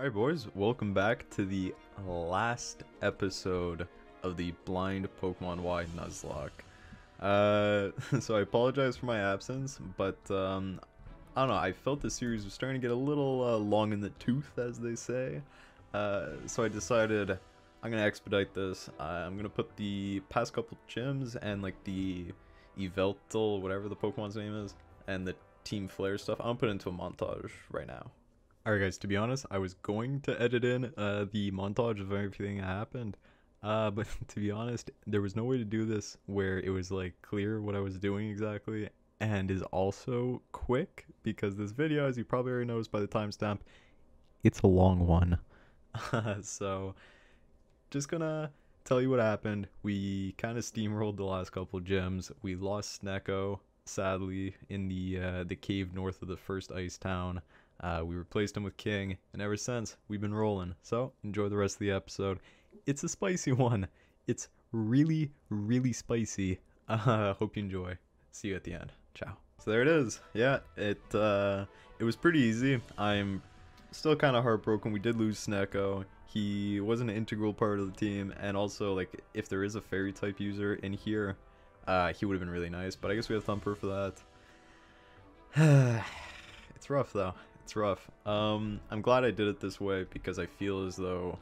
Alright boys, welcome back to the last episode of the Blind Pokemon Y Nuzlocke. So I apologize for my absence, but I don't know, I felt the series was starting to get a little long in the tooth, as they say. So I decided I'm going to expedite this. I'm going to put the past couple gyms and like the Eveltal, whatever the Pokemon's name is, and the Team Flare stuff. I'm going to put it into a montage right now. Alright guys, to be honest, I was going to edit in the montage of everything that happened, but to be honest, there was no way to do this where it was like clear what I was doing exactly, and is also quick, because this video, as you probably already noticed by the timestamp, it's a long one. So, just gonna tell you what happened. We kind of steamrolled the last couple gyms. We lost Snecko, sadly, in the cave north of the first ice town. We replaced him with King, and ever since, we've been rolling. So, enjoy the rest of the episode. It's a spicy one. It's really, really spicy. Hope you enjoy. See you at the end. Ciao. So there it is. Yeah, it was pretty easy. I'm still kind of heartbroken. We did lose Snecko. He wasn't an integral part of the team, and also, like, if there is a fairy type user in here, he would have been really nice, but I guess we have Thumper for that. It's rough, though. It's rough. I'm glad I did it this way because I feel as though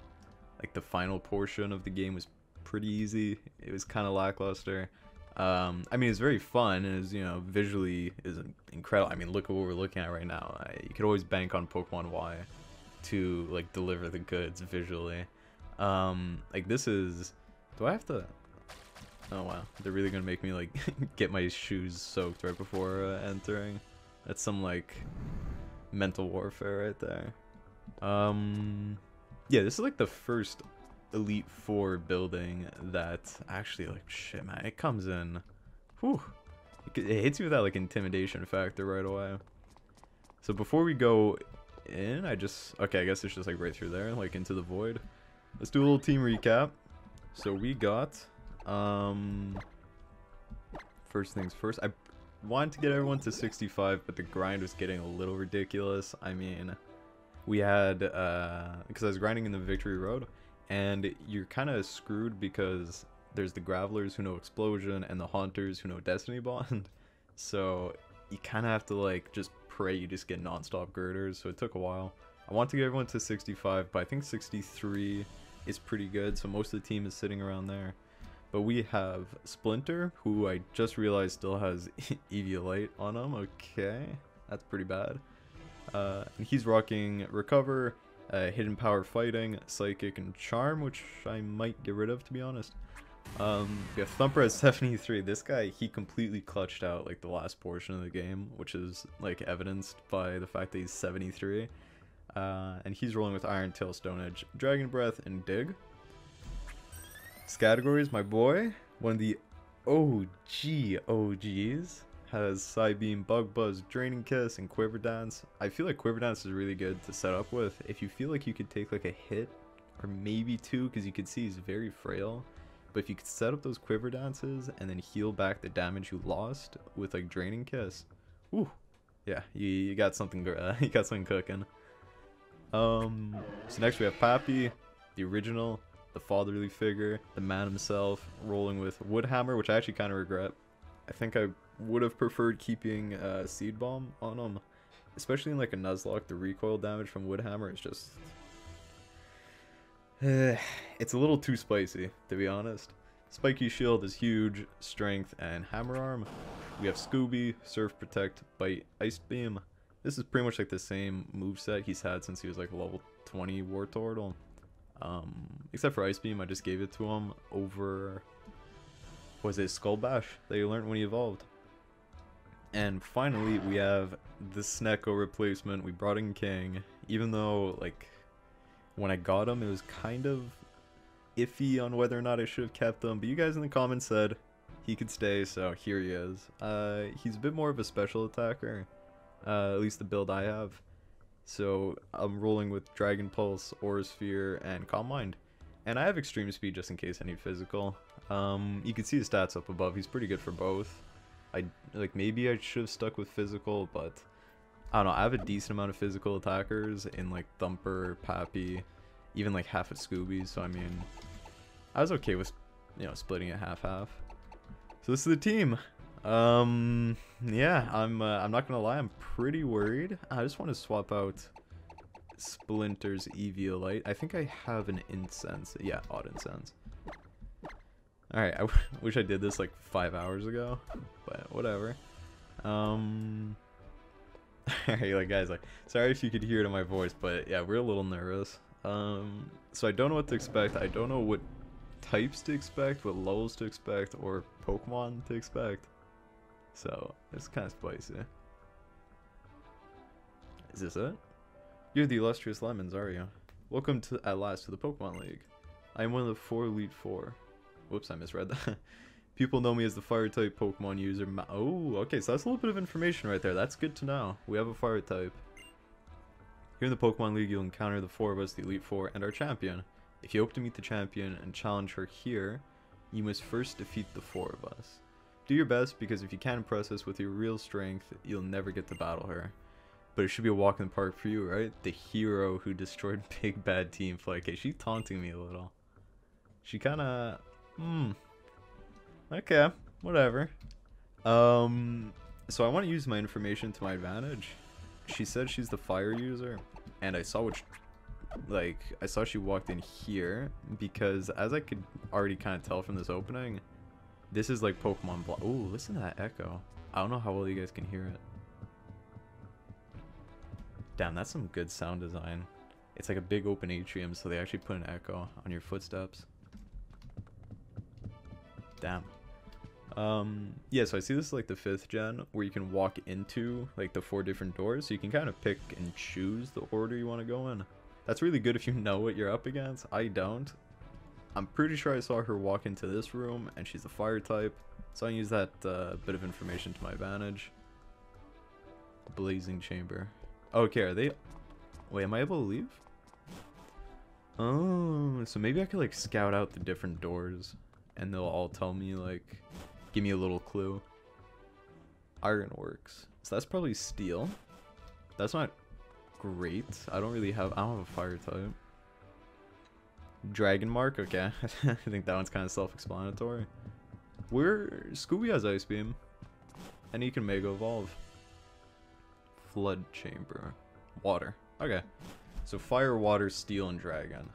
like the final portion of the game was pretty easy. It was kind of lackluster. I mean, it's very fun and is, you know, visually is incredible. I mean, look at what we're looking at right now. You could always bank on Pokemon Y to like deliver the goods visually. Like this is, do I have to, oh wow, they're really gonna make me like get my shoes soaked right before entering. That's some like mental warfare right there. Yeah, this is like the first Elite Four building that actually, like, shit, man, it comes in, whew, it hits you with that like intimidation factor right away. So before we go in, okay, I guess it's just like right through there, like into the void. Let's do a little team recap. So we got first things first, I wanted to get everyone to 65, but the grind was getting a little ridiculous. I mean, we had, because I was grinding in the Victory Road, and you're kind of screwed because there's the Gravelers who know Explosion and the Haunters who know Destiny Bond. So you kind of have to like just pray you just get non-stop girders, so it took a while. I want to get everyone to 65, but I think 63 is pretty good, so most of the team is sitting around there. But we have Splinter, who I just realized still has Eviolite on him. Okay, that's pretty bad. And he's rocking Recover, Hidden Power Fighting, Psychic, and Charm, which I might get rid of, to be honest. Yeah, Thumper at 73. This guy, he completely clutched out like the last portion of the game, which is like evidenced by the fact that he's 73. And he's rolling with Iron Tail, Stone Edge, Dragon Breath, and Dig. Categories, my boy, one of the OGs, has Psybeam, Bug Buzz, Draining Kiss, and Quiver Dance. I feel like Quiver Dance is really good to set up with if you feel like you could take like a hit or maybe two, because you could see he's very frail. But if you could set up those Quiver Dances and then heal back the damage you lost with like Draining Kiss, ooh, yeah, you got something you got something cooking. So next we have Pappy, the original, the fatherly figure, the man himself, rolling with Woodhammer, which I actually kind of regret. I think I would have preferred keeping Seed Bomb on him, especially in like a Nuzlocke. The recoil damage from Woodhammer is just it's a little too spicy, to be honest. Spiky Shield is huge, Strength, and Hammer Arm. We have Scooby, Surf, Protect, Bite, Ice Beam. This is pretty much like the same moveset he's had since he was like level 20 Wartortle. Except for Ice Beam, I just gave it to him over, was it Skull Bash that he learned when he evolved. And finally, we have the Snecko replacement. We brought in King, even though, like, when I got him, it was kind of iffy on whether or not I should have kept him, but you guys in the comments said he could stay, so here he is. He's a bit more of a special attacker, at least the build I have. So I'm rolling with Dragon Pulse, Aura Sphere, and Calm Mind. And I have Extreme Speed just in case I need physical. You can see his stats up above. He's pretty good for both. Maybe I should have stuck with physical, but I don't know, I have a decent amount of physical attackers in like Thumper, Pappy, even like half of Scooby, so I mean, I was okay with, you know, splitting it half-half. So this is the team. Yeah, I'm not gonna lie, I'm pretty worried. I just want to swap out Splinter's Eviolite. I think I have an incense. Yeah, odd incense. Alright, I wish I did this like 5 hours ago, but whatever. Alright, like guys, like, sorry if you could hear it in my voice, but yeah, we're a little nervous. So I don't know what to expect. I don't know what types to expect, what levels to expect, or Pokemon to expect. So it's kind of spicy. Is this it? You're the illustrious Lemons, are you? Welcome to at last to the Pokemon League. I am one of the 4 Elite Four. Whoops, I misread that. People know me as the fire type Pokemon user. Oh, okay, so that's a little bit of information right there. That's good to know. We have a fire type. Here in the Pokemon League, you'll encounter the 4 of us, the Elite Four, and our champion. If you hope to meet the champion and challenge her here, you must first defeat the 4 of us. Do your best, because if you can't impress us with your real strength, you'll never get to battle her. But it should be a walk in the park for you, right? The hero who destroyed Big Bad Team Flight. Okay, she's taunting me a little. She kinda... Okay, whatever. So I want to use my information to my advantage. She said she's the fire user, and I saw which... Like, I saw she walked in here, because as I could already kind of tell from this opening, this is like Pokemon Block. Ooh, listen to that echo. I don't know how well you guys can hear it. Damn, that's some good sound design. It's like a big open atrium, so they actually put an echo on your footsteps. Damn. Yeah, so I see this is like the 5th gen, where you can walk into like the 4 different doors, so you can kind of pick and choose the order you want to go in. That's really good if you know what you're up against. I don't. I'm pretty sure I saw her walk into this room, and she's the fire type, so I use that bit of information to my advantage. Blazing Chamber. Okay, are they... Wait, am I able to leave? Oh, so maybe I could like scout out the different doors, and they'll all tell me like, give me a little clue. Ironworks. So that's probably steel. That's not great. I don't have a fire type. Dragon Mark, okay. I think that one's kind of self-explanatory. Scooby has Ice Beam, and he can Mega Evolve. Flood Chamber. Water. Okay. So fire, water, steel, and dragon.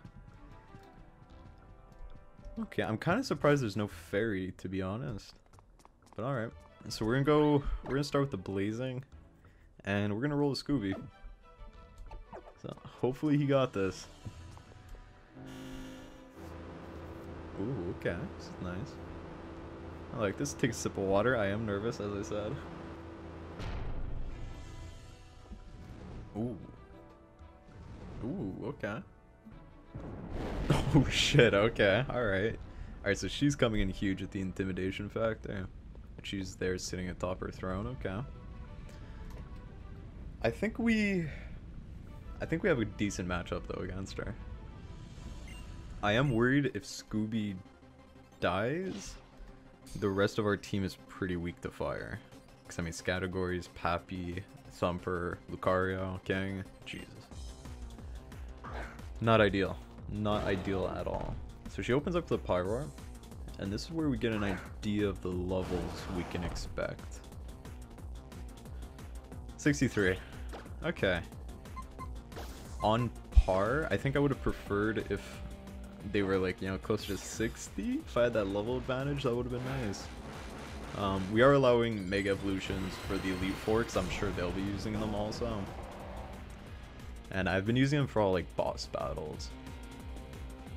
Okay, I'm kind of surprised there's no fairy, to be honest. But alright. So we're gonna start with the blazing, and we're gonna roll a Scooby. So hopefully he got this. Ooh, okay, this is nice. I like this. Take a sip of water. I am nervous, as I said. Ooh. Ooh, okay. Oh shit, okay, alright. Alright, so she's coming in huge with the intimidation factor. She's there sitting atop her throne, okay. I think we have a decent matchup though against her. I am worried if Scooby dies, the rest of our team is pretty weak to fire. Because I mean, Scattergories, Pappy, Thumper, Lucario, King, Jesus. Not ideal. Not ideal at all. So she opens up the Pyroar, and this is where we get an idea of the levels we can expect. 63. Okay. On par, I think I would have preferred if they were like, you know, closer to 60. If I had that level advantage, that would have been nice. We are allowing Mega Evolutions for the Elite Four, because I'm sure they'll be using them also. And I've been using them for all like boss battles.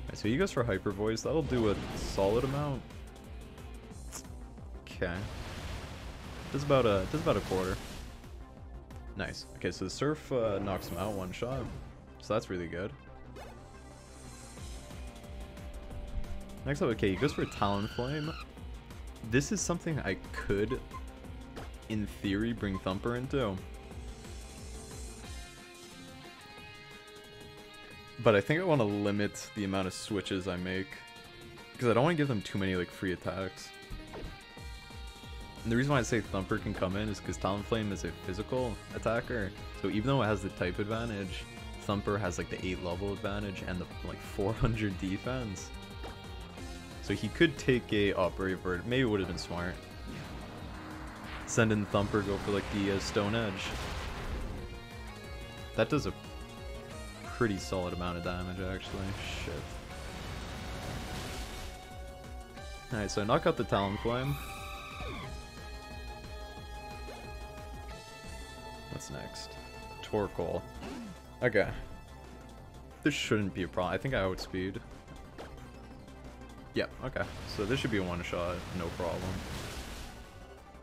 Right, so he goes for Hyper Voice. That'll do a solid amount. Okay. Does about a quarter. Nice. Okay, so the Surf knocks him out one shot. So that's really good. Next up, okay, he goes for Talonflame. This is something I could, in theory, bring Thumper into. But I think I want to limit the amount of switches I make, because I don't want to give them too many like free attacks. And the reason why I say Thumper can come in is because Talonflame is a physical attacker. So even though it has the type advantage, Thumper has like the 8 level advantage and the like 400 defense. So he could take a Brave Bird. Maybe it would have been smart. Send in Thumper, go for like the Stone Edge. That does a pretty solid amount of damage actually. Shit. Alright, so I knock out the Talonflame. What's next? Torkoal. Okay. This shouldn't be a problem. I think I outspeed. Yeah, okay. So this should be a one-shot, no problem.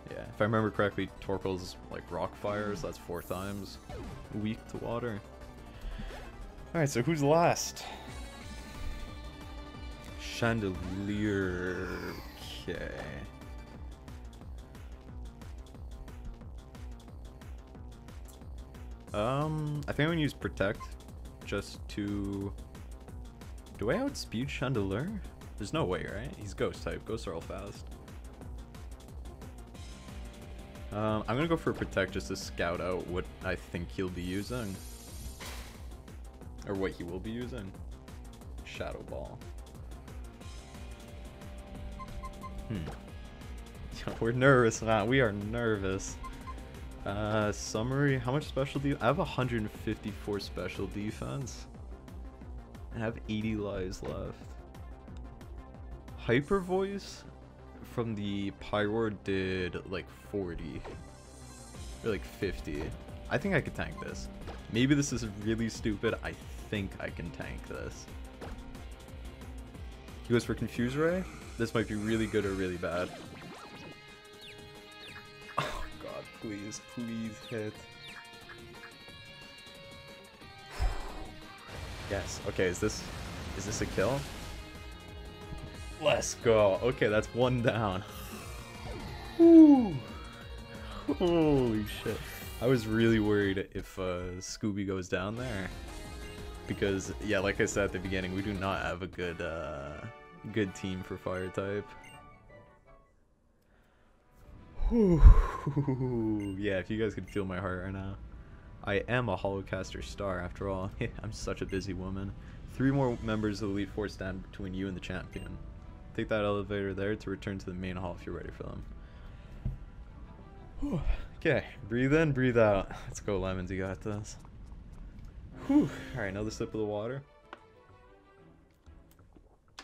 Yeah, if I remember correctly, Torkoal's like rock fires, that's 4 times weak to water. Alright, so who's last? Chandelier. Okay. I think I'm gonna use Protect just to... Do I outspeed Chandelier? There's no way, right? He's Ghost type. Ghosts are all fast. I'm gonna go for Protect just to scout out what I think he'll be using. Or what he will be using. Shadow Ball. We're nervous, man. We are nervous. Summary. How much special do you... I have 154 special defense. And I have 80 lives left. Hyper Voice from the Pyroar did like 40. Or like 50. I think I could tank this. Maybe this is really stupid. I think I can tank this. He goes for Confuse Ray. This might be really good or really bad. Oh god, please, please hit. Yes. Okay, is this a kill? Let's go. Okay, that's 1 down. Woo. Holy shit. I was really worried if Scooby goes down there. Because, yeah, like I said at the beginning, we do not have a good team for fire type. Yeah, if you guys could feel my heart right now. I am a Holocaster star after all. I'm such a busy woman. 3 more members of the Elite Four stand between you and the champion. Take that elevator there to return to the main hall if you're ready for them. Okay, breathe in, breathe out. Let's go, Lemons, you got this. Alright, another sip of the water.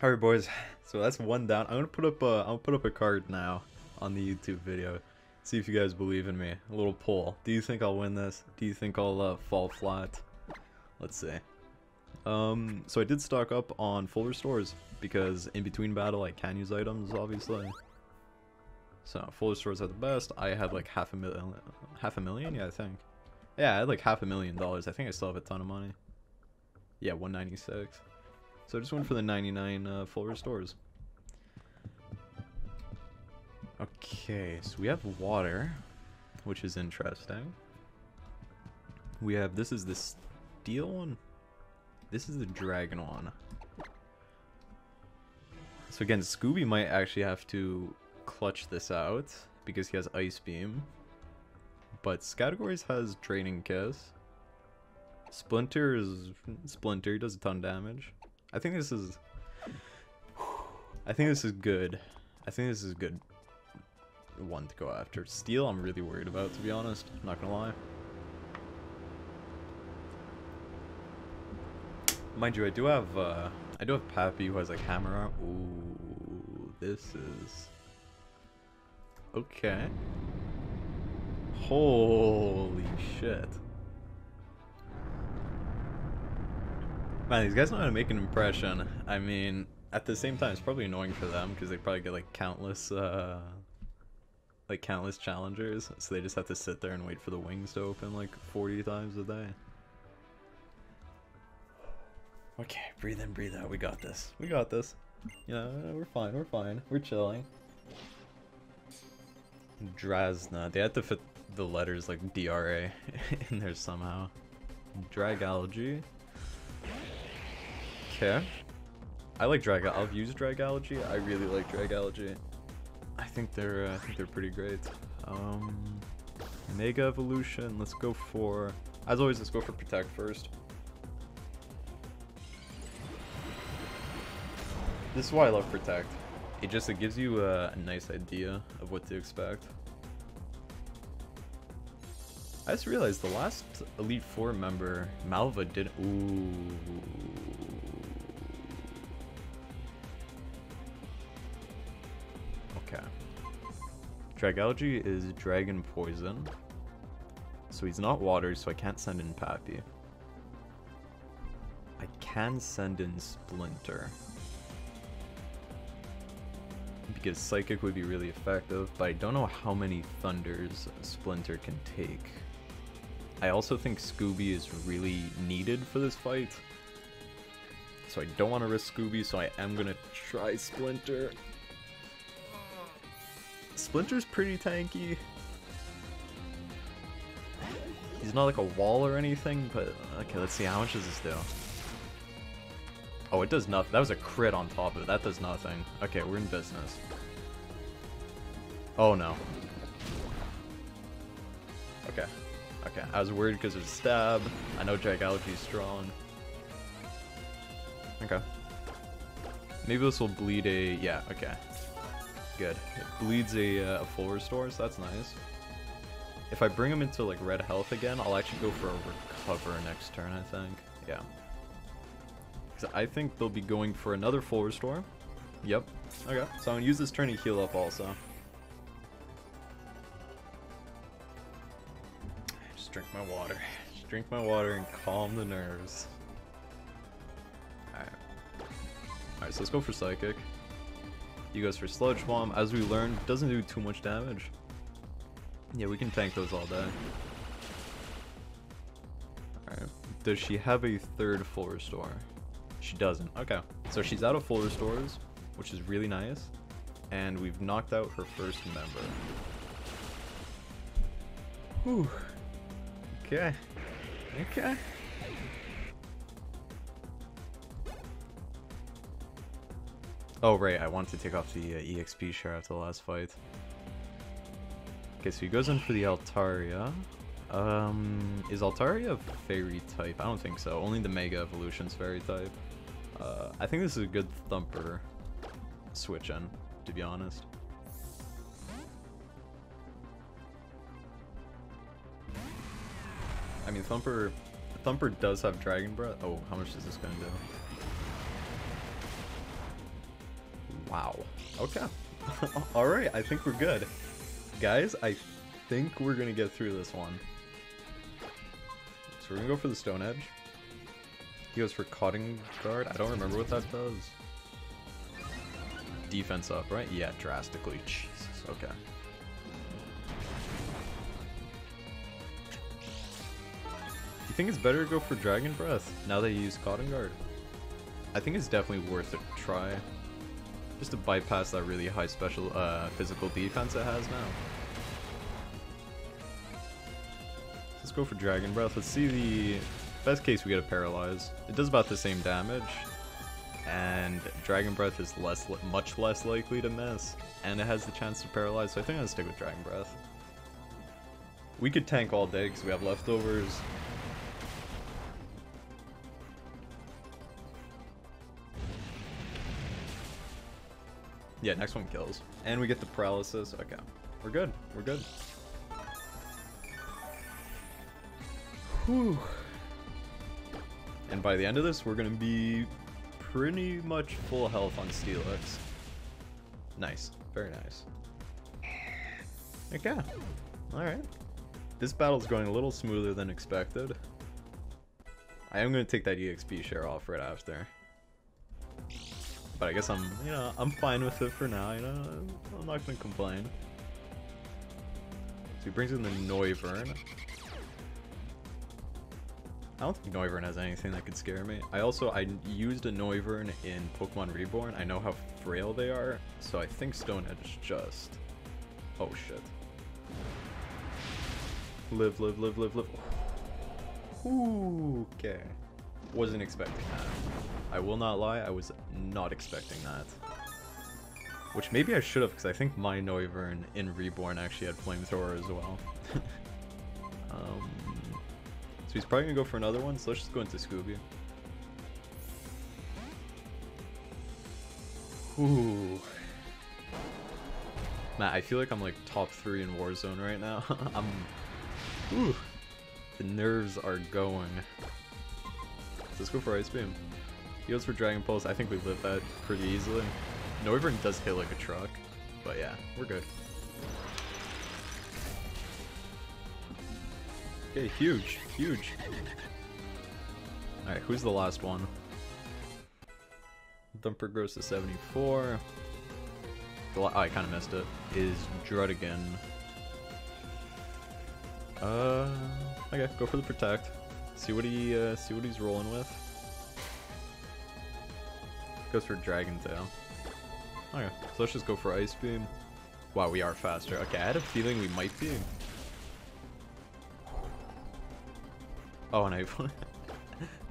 Alright, boys. So that's 1 down. I'm gonna put up a card now on the YouTube video. See if you guys believe in me. A little poll. Do you think I'll win this? Do you think I'll fall flat? Let's see. So I did stock up on full restores because in between battle I can use items, obviously. So full restores are the best. I had like half a million, yeah, I think. Yeah, I had like $500,000. I think I still have a ton of money. Yeah, 196. So I just went for the 99 full restores. Okay, so we have water, which is interesting. We have, this is the steel one. This is the dragon one. So again, Scooby might actually have to clutch this out because he has Ice Beam. But Scattergories has Draining Kiss. Splinter, he does a ton of damage. I think this is good. I think this is a good one to go after. Steel, I'm really worried about, to be honest. I'm not gonna lie. Mind you, I do have Pappy who has like hammer arm. Ooh, this is okay. Holy shit. Man, these guys know how to make an impression. I mean, at the same time, it's probably annoying for them because they probably get like countless challengers, so they just have to sit there and wait for the wings to open like 40 times a day. Okay, breathe in, breathe out. We got this. We got this. You know, we're fine. We're fine. We're chilling. Drasna. They had to fit the letters like DRA in there somehow. Dragology. Okay. I like I've used Dragology. I really like Dragology. I think they're pretty great. Mega evolution. Let's go for, as always, let's go for protect first. This is why I love protect. It gives you a nice idea of what to expect. I just realized the last Elite Four member, Malva, did. Ooh. Okay. Dragalge is Dragon Poison. So he's not water, so I can't send in Pappy. I can send in Splinter. Because Psychic would be really effective, but I don't know how many Thunders Splinter can take. I also think Scooby is really needed for this fight. So I don't want to risk Scooby, so I am going to try Splinter. Splinter's pretty tanky. He's not like a wall or anything, but okay, let's see, how much does this do? Oh, it does nothing. That was a crit on top of it. That does nothing. Okay, we're in business. Oh no. Okay. Okay, I was worried because of stab. I know Dragalge's strong. Okay. Maybe this will bleed a... Yeah, okay. Good. It bleeds a full restore, so that's nice. If I bring him into like red health again, I'll actually go for a recover next turn, I think. Yeah. Because I think they'll be going for another full restore. Yep. Okay, so I'm gonna use this turn to heal up also. Just drink my water. Just drink my water and calm the nerves. Alright. Alright, so let's go for Psychic. He goes for Sludge Bomb. As we learned, doesn't do too much damage. Yeah, we can tank those all day. Alright. Does she have a third full restore? She doesn't. Okay. So she's out of full restores, which is really nice. And we've knocked out her first member. Whew. Okay. Okay. Oh, right. I wanted to take off the EXP share after the last fight. Okay, so he goes in for the Altaria. Is Altaria fairy type? I don't think so. Only the Mega Evolution's fairy type. I think this is a good Thumper switch in, to be honest. I mean, Thumper does have Dragon Breath. Oh, how much is this gonna do? Wow. Okay. Alright, I think we're good. Guys, I think we're gonna get through this one. So we're gonna go for the Stone Edge. He goes for Cutting Guard. I don't remember what that does. Defense up, right? Yeah, drastically. Jesus, okay. You think it's better to go for Dragon Breath now that you use Cutting Guard? I think it's definitely worth a try. Just to bypass that really high special physical defense it has now. Let's go for Dragon Breath. Let's see the best case we get a Paralyze. It does about the same damage, and Dragon Breath is much less likely to miss, and it has the chance to Paralyze, so I think I'll stick with Dragon Breath. We could tank all day because we have leftovers. Yeah, next one kills. And we get the Paralysis. Okay. We're good. We're good. Whew. And by the end of this, we're going to be pretty much full health on Steelix. Nice. Very nice. Okay. Alright. This battle's going a little smoother than expected. I am going to take that EXP share off right after. But I guess I'm, you know, I'm fine with it for now, you know, I'm not gonna complain. So he brings in the Noivern. I don't think Noivern has anything that could scare me. I used a Noivern in Pokemon Reborn. I know how frail they are, so I think Stone Edge just... Oh shit. Live, live, live, live, live. Ooh, okay. Wasn't expecting that. I will not lie, I was not expecting that. Which maybe I should have, because I think my Noivern in Reborn actually had Flamethrower as well. So he's probably going to go for another one, so let's just go into Scooby. Ooh. Matt, I feel like I'm like top 3 in Warzone right now. Ooh. The nerves are going. Let's go for Ice Beam. He goes for Dragon Pulse. I think we live that pretty easily. Noivern does hit like a truck, but yeah, we're good. Okay, huge, huge. Alright, who's the last one? Thumper grows to 74. Oh, I kind of missed it. Is Druddigan. Okay, go for the Protect. See what he's rolling with. Goes for Dragon Tail. Okay, so let's just go for Ice Beam. Wow, we are faster. Okay, I had a feeling we might be. Oh, and I...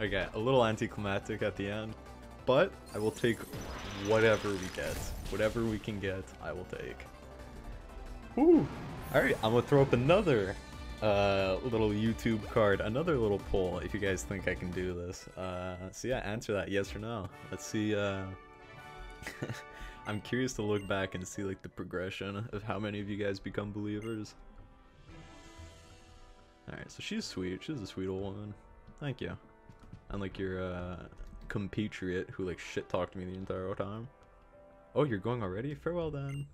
okay, a little anticlimactic at the end. But I will take whatever we get. Whatever we can get, I will take. Woo! Alright, I'm gonna throw up another little YouTube card. Another little poll, if you guys think I can do this. So yeah, answer that yes or no. Let's see, I'm curious to look back and see like the progression of how many of you guys become believers. Alright, so she's sweet. She's a sweet old woman. Thank you. Unlike your compatriot who like shit talked to me the entire time. Oh, you're going already? Farewell then.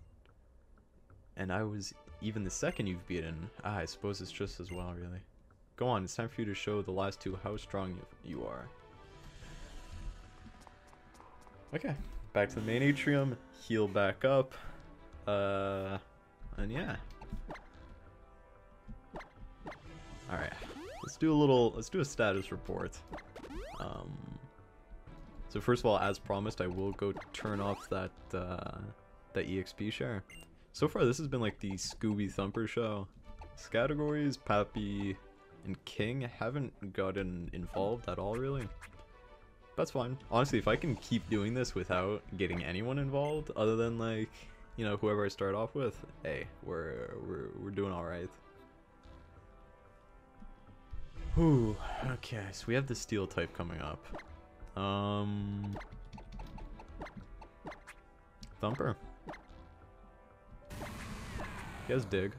And I was even the second you've beaten. I suppose it's just as well, really. Go on, it's time for you to show the last two how strong you are. Okay, back to the main atrium, heal back up, and yeah. Alright, let's do a status report. So first of all, as promised, I will go turn off that EXP share. So far, this has been like the Scooby Thumper show. Categories, Pappy, and King haven't gotten involved at all, really. That's fine. Honestly, if I can keep doing this without getting anyone involved, other than like, you know, whoever I start off with, hey, we're doing all right. Whew. Okay, so we have the Steel type coming up. Thumper. He has Dig.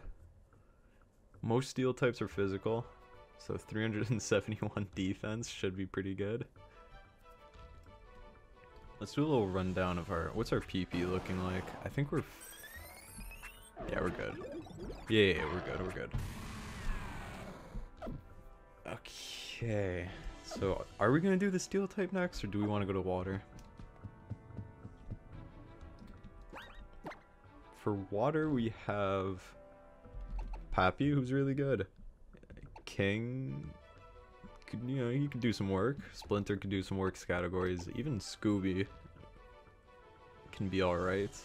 Most Steel types are physical, so 371 defense should be pretty good. Let's do a little rundown of what's our PP looking like? I think we're... yeah, we're good. Yeah, we're good. Okay, so are we gonna do the Steel type next, or do we want to go to Water? For Water, we have Pappy, who's really good. King, you know, he could do some work. Splinter could do some work categories. Even Scooby can be all right.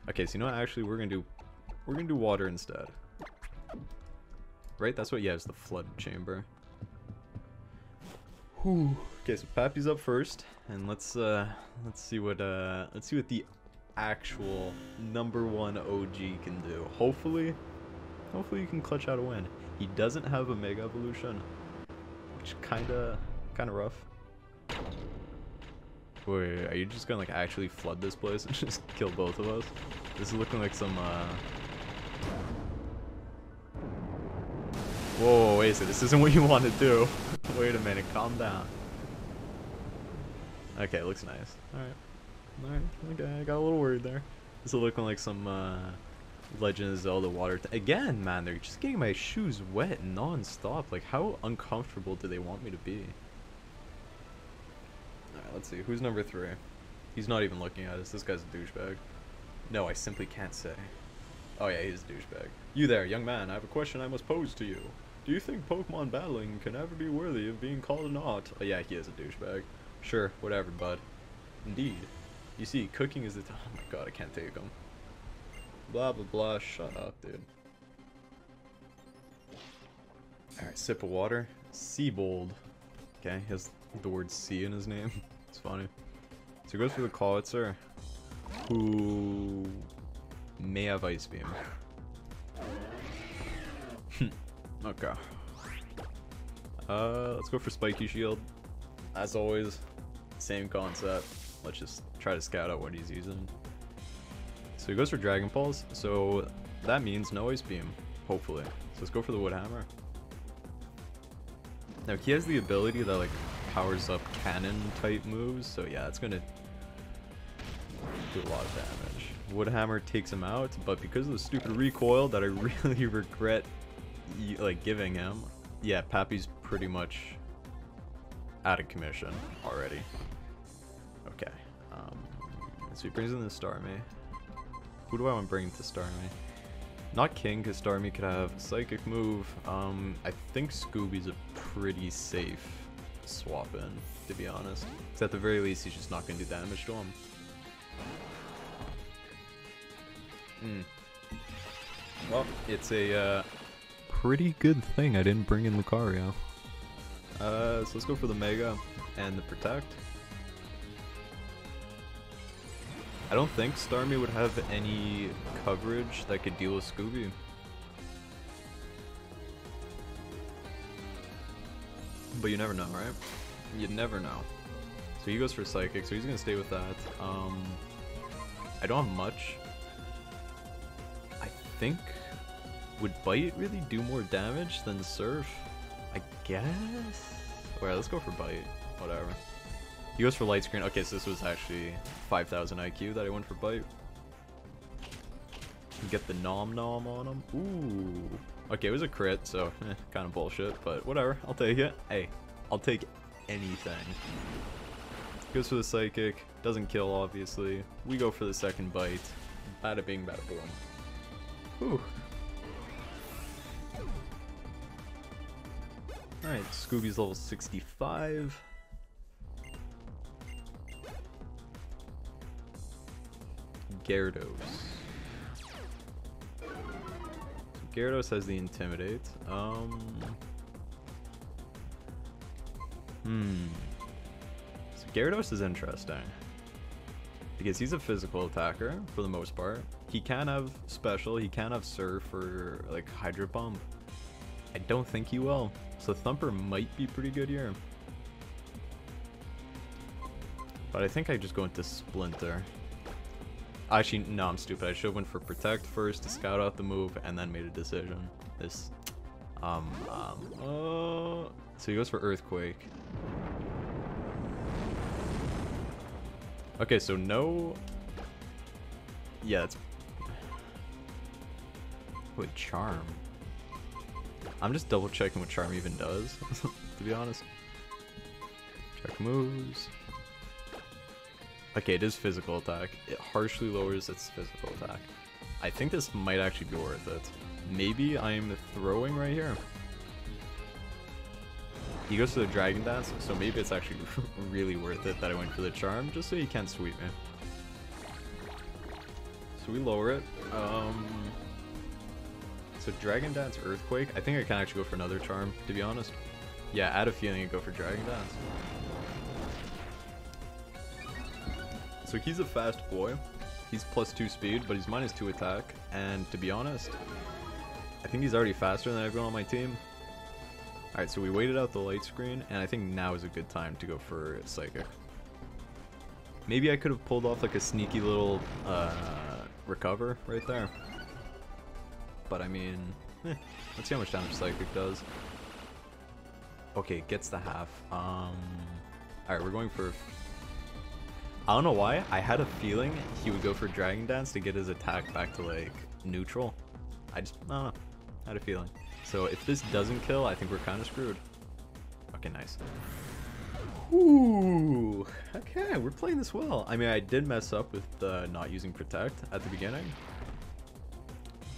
Okay, so you know what? Actually, we're gonna do Water instead. Right? That's what. Yeah, it's the Flood Chamber. Whew. Okay, so Pappy's up first, and let's see what the actual #1 OG can do. Hopefully you can clutch out a win. He doesn't have a Mega Evolution, which kinda rough. Wait, are you just gonna like actually flood this place and just kill both of us? This is looking like some whoa, wait, so this isn't what you want to do. Wait a minute, calm down. Okay, it looks nice. Alright, okay, I got a little worried there. This is looking like some Legend of Zelda water. Again, man, they're just getting my shoes wet non-stop. Like, how uncomfortable do they want me to be? Alright, let's see. Who's number 3? He's not even looking at us. This guy's a douchebag. No, I simply can't say. Oh yeah, he's a douchebag. You there, young man, I have a question I must pose to you. Do you think Pokemon battling can ever be worthy of being called an art? Oh yeah, he is a douchebag. Sure, whatever, bud. Indeed. You see, cooking is the time. Oh my god, I can't take him. Blah blah blah, shut up, dude. Alright, sip of water. Seabold. Okay, he has the word C in his name. It's funny. So he goes for the Cowitzer. who may have Ice Beam. Okay. Let's go for Spiky Shield. As always, same concept. Let's just try to scout out what he's using. So he goes for Dragon Pulse, so that means no Ice Beam, hopefully. So let's go for the Wood Hammer. Now he has the ability that like powers up cannon type moves, so yeah, it's gonna do a lot of damage. Wood Hammer takes him out, but because of the stupid recoil that I really regret like giving him, yeah, Pappy's pretty much out of commission already. Okay, so he brings in the Starmie. Who do I want to bring to Starmie? Not King, because Starmie could have Psychic move. I think Scooby's a pretty safe swap in, to be honest. Because at the very least, he's just not going to do damage to him. Well, it's a pretty good thing I didn't bring in Lucario. So let's go for the Mega and the Protect. I don't think Starmie would have any coverage that could deal with Scooby. But you never know, right? You never know. So he goes for Psychic, so he's going to stay with that. I don't have much. I think... would Bite really do more damage than Surf? I guess? Alright, let's go for Bite. Whatever. He goes for Light Screen. Okay, so this was actually 5,000 IQ that I went for Bite. Get the Nom Nom on him. Ooh. Okay, it was a crit, so kind of bullshit, but whatever. I'll take it. Hey, I'll take anything. Goes for the Psychic. Doesn't kill, obviously. We go for the second Bite. Bada bing, bada boom. Whew. Alright, Scooby's level 65. Gyarados. So Gyarados has the Intimidate. So Gyarados is interesting. Because he's a physical attacker, for the most part. He can have Special, he can have Surf or like Hydro Pump. I don't think he will. So Thumper might be pretty good here. But I think I just go into Splinter. Actually, no, I'm stupid. I should have went for Protect first to scout out the move and then made a decision. This, so he goes for Earthquake. Okay, so no... Yeah, it's... Wait, Charm. I'm just double checking what Charm even does, to be honest. Check moves. Okay, it is physical attack. It harshly lowers its physical attack. I think this might actually be worth it. Maybe I'm throwing right here. He goes to the Dragon Dance, so maybe it's actually really worth it that I went for the Charm, just so he can't sweep me. So we lower it. So Dragon Dance, Earthquake. I think I can actually go for another Charm, to be honest. Yeah, add a feeling and go for Dragon Dance. So he's a fast boy. He's +2 speed, but he's -2 attack. And to be honest, I think he's already faster than everyone on my team. Alright, so we waited out the Light Screen, and I think now is a good time to go for Psychic. Maybe I could have pulled off like a sneaky little recover right there. But I mean, let's see how much damage Psychic does. Okay, gets the half. Alright, we're going for... I don't know why, I had a feeling he would go for Dragon Dance to get his attack back to like neutral. I don't know, I had a feeling. So if this doesn't kill, I think we're kind of screwed. Okay, nice. Ooh, okay, we're playing this well. I mean, I did mess up with not using Protect at the beginning.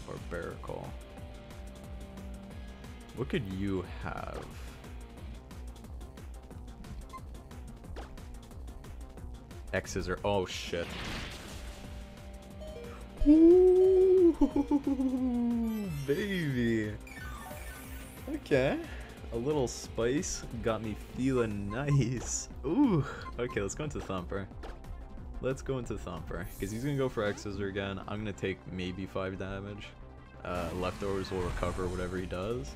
Or Barracle. What could you have? X's are... Oh, shit. Ooh, baby. Okay. A little spice got me feeling nice. Ooh. Okay, let's go into Thumper. let's go into Thumper, because he's gonna go for X Scissor again. I'm gonna take maybe 5 damage. Leftovers will recover whatever he does.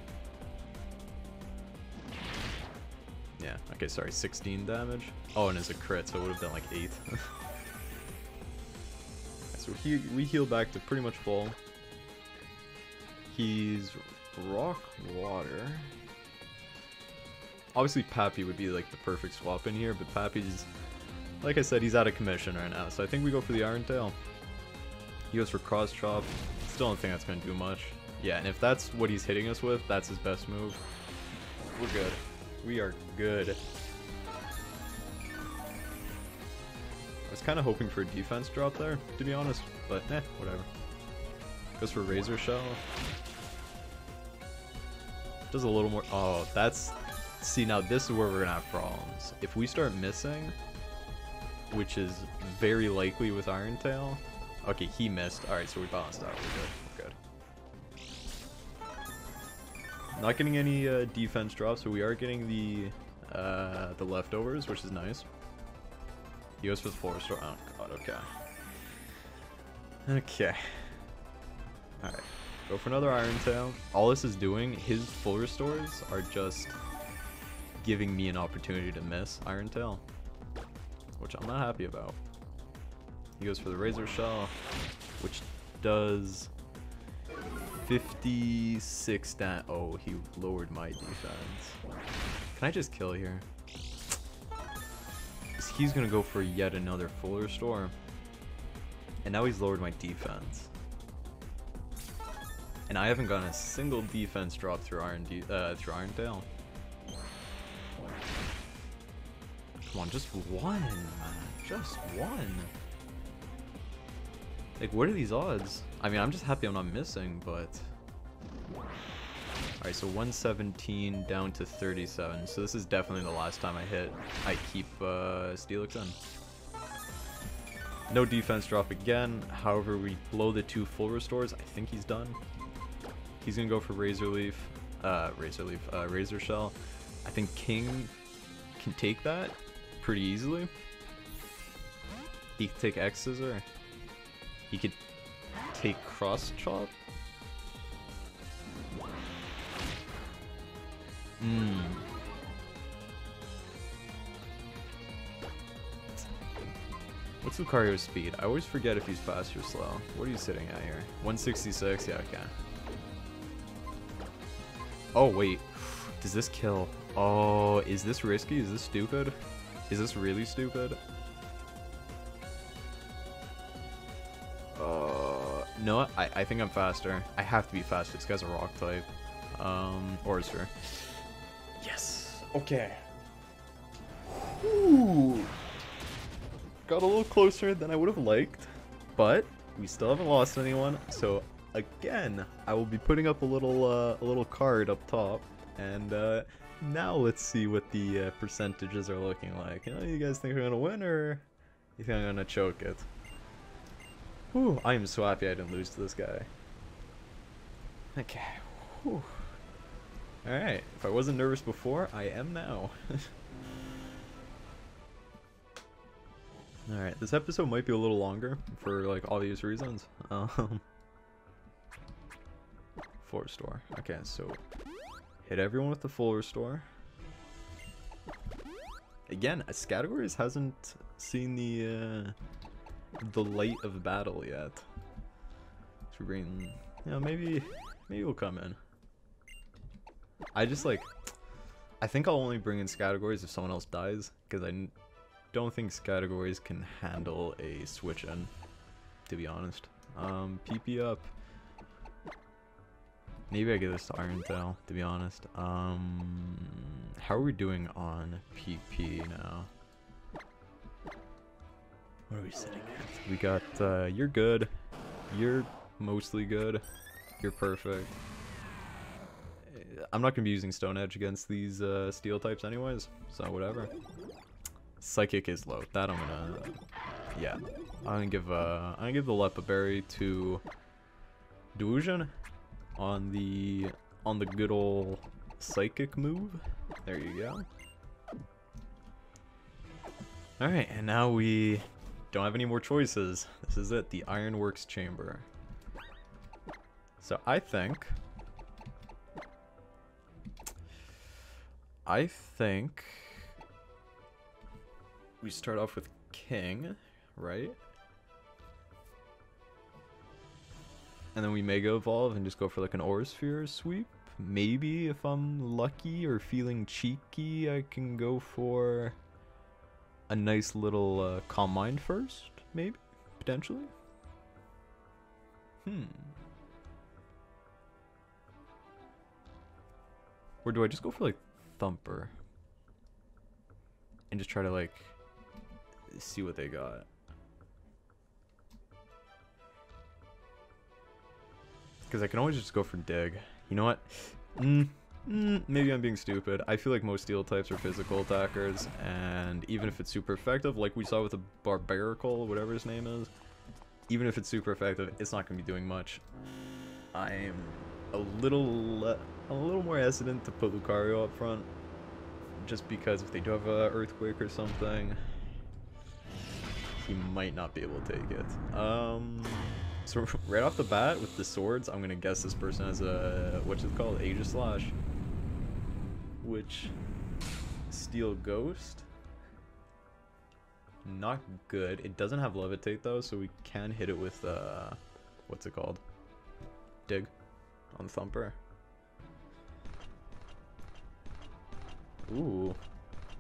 Yeah, okay, sorry, 16 damage. Oh, and it's a crit, so it would have been like 8. So we heal back to pretty much full. He's Rock Water. Obviously, Pappy would be like the perfect swap in here, but Pappy's, like I said, he's out of commission right now. So I think we go for the Iron Tail. He goes for Cross Chop. Still don't think that's going to do much. Yeah, and if that's what he's hitting us with, that's his best move. We're good. We are good. I was kind of hoping for a defense drop there, to be honest, but whatever. Goes for Razor Shell. Does a little more. Oh, that's. See, now this is where we're gonna have problems. If we start missing, which is very likely with Iron Tail. Okay, he missed. Alright, so we balanced out. We're good. We're good. Not getting any defense drops, so we are getting the leftovers, which is nice. He goes for the full restore. Oh god, okay. Okay. Alright. Go for another Iron Tail. All this is doing, his full restores are just giving me an opportunity to miss Iron Tail, which I'm not happy about. He goes for the Razor Shell, which does 56 stat. Oh, he lowered my defense. Can I just kill here? He's gonna go for yet another full restore, and now he's lowered my defense. And I haven't gotten a single defense drop through Iron Tail. Come on, just one, man. Just one. Like, what are these odds? I mean, I'm just happy I'm not missing, but... Alright, so 117 down to 37. So this is definitely the last time I keep Steelix in. No defense drop again. However, we blow the 2 full restores. I think he's done. He's gonna go for Razor Shell. I think King can take that pretty easily. He could take X Scissor. He could take Cross Chop. What's Lucario's speed? I always forget if he's fast or slow. What are you sitting at here? 166? Yeah, okay. Oh, wait. Does this kill? Oh, is this risky? Is this stupid? Is this really stupid? No, I think I'm faster. I have to be faster. This guy's a rock type. Oyster. Yes. Okay. Ooh. Got a little closer than I would have liked, but we still haven't lost anyone. So again, I will be putting up a little card up top, and now let's see what the percentages are looking like. You know, you guys think I'm gonna win, or you think I'm gonna choke it? Whew, I am so happy I didn't lose to this guy. Okay. Whew. Alright, if I wasn't nervous before, I am now. Alright, this episode might be a little longer for like obvious reasons. Full restore. Okay, so hit everyone with the full restore. Again, Categories hasn't seen the light of battle yet. So bring, you know, maybe we'll come in. I just like, I think I'll only bring in Categories if someone else dies, because I don't think Categories can handle a switch in, to be honest. PP up. Maybe I give this to Iron Tail, to be honest. How are we doing on PP now? What are we sitting at? We got, you're good. You're mostly good. You're perfect. I'm not gonna be using Stone Edge against these steel types anyways, so whatever. Psychic is low. That I'm gonna, yeah. I'm gonna give the Lepa Berry to Delusion on the good old Psychic move. There you go. All right, and now we don't have any more choices. This is it, the Ironworks Chamber. So I think we start off with King, right? And then we Mega Evolve and just go for like an Aura Sphere sweep. Maybe if I'm lucky or feeling cheeky, I can go for a nice little Calm Mind first, maybe, potentially. Or do I just go for like Thumper and just try to like see what they got? Because I can always just go for Dig. You know what? Maybe I'm being stupid. I feel like most steel types are physical attackers, and even if it's super effective, like we saw with the Barbarical, whatever his name is, even if it's super effective, it's not going to be doing much. I'm a little more hesitant to put Lucario up front, just because if they do have a Earthquake or something, he might not be able to take it. So right off the bat with the swords, I'm gonna guess this person has a, what's it called, Aegis Slash, which Steel Ghost, not good. It doesn't have Levitate though, so we can hit it with what's it called, Dig on the Thumper. Ooh,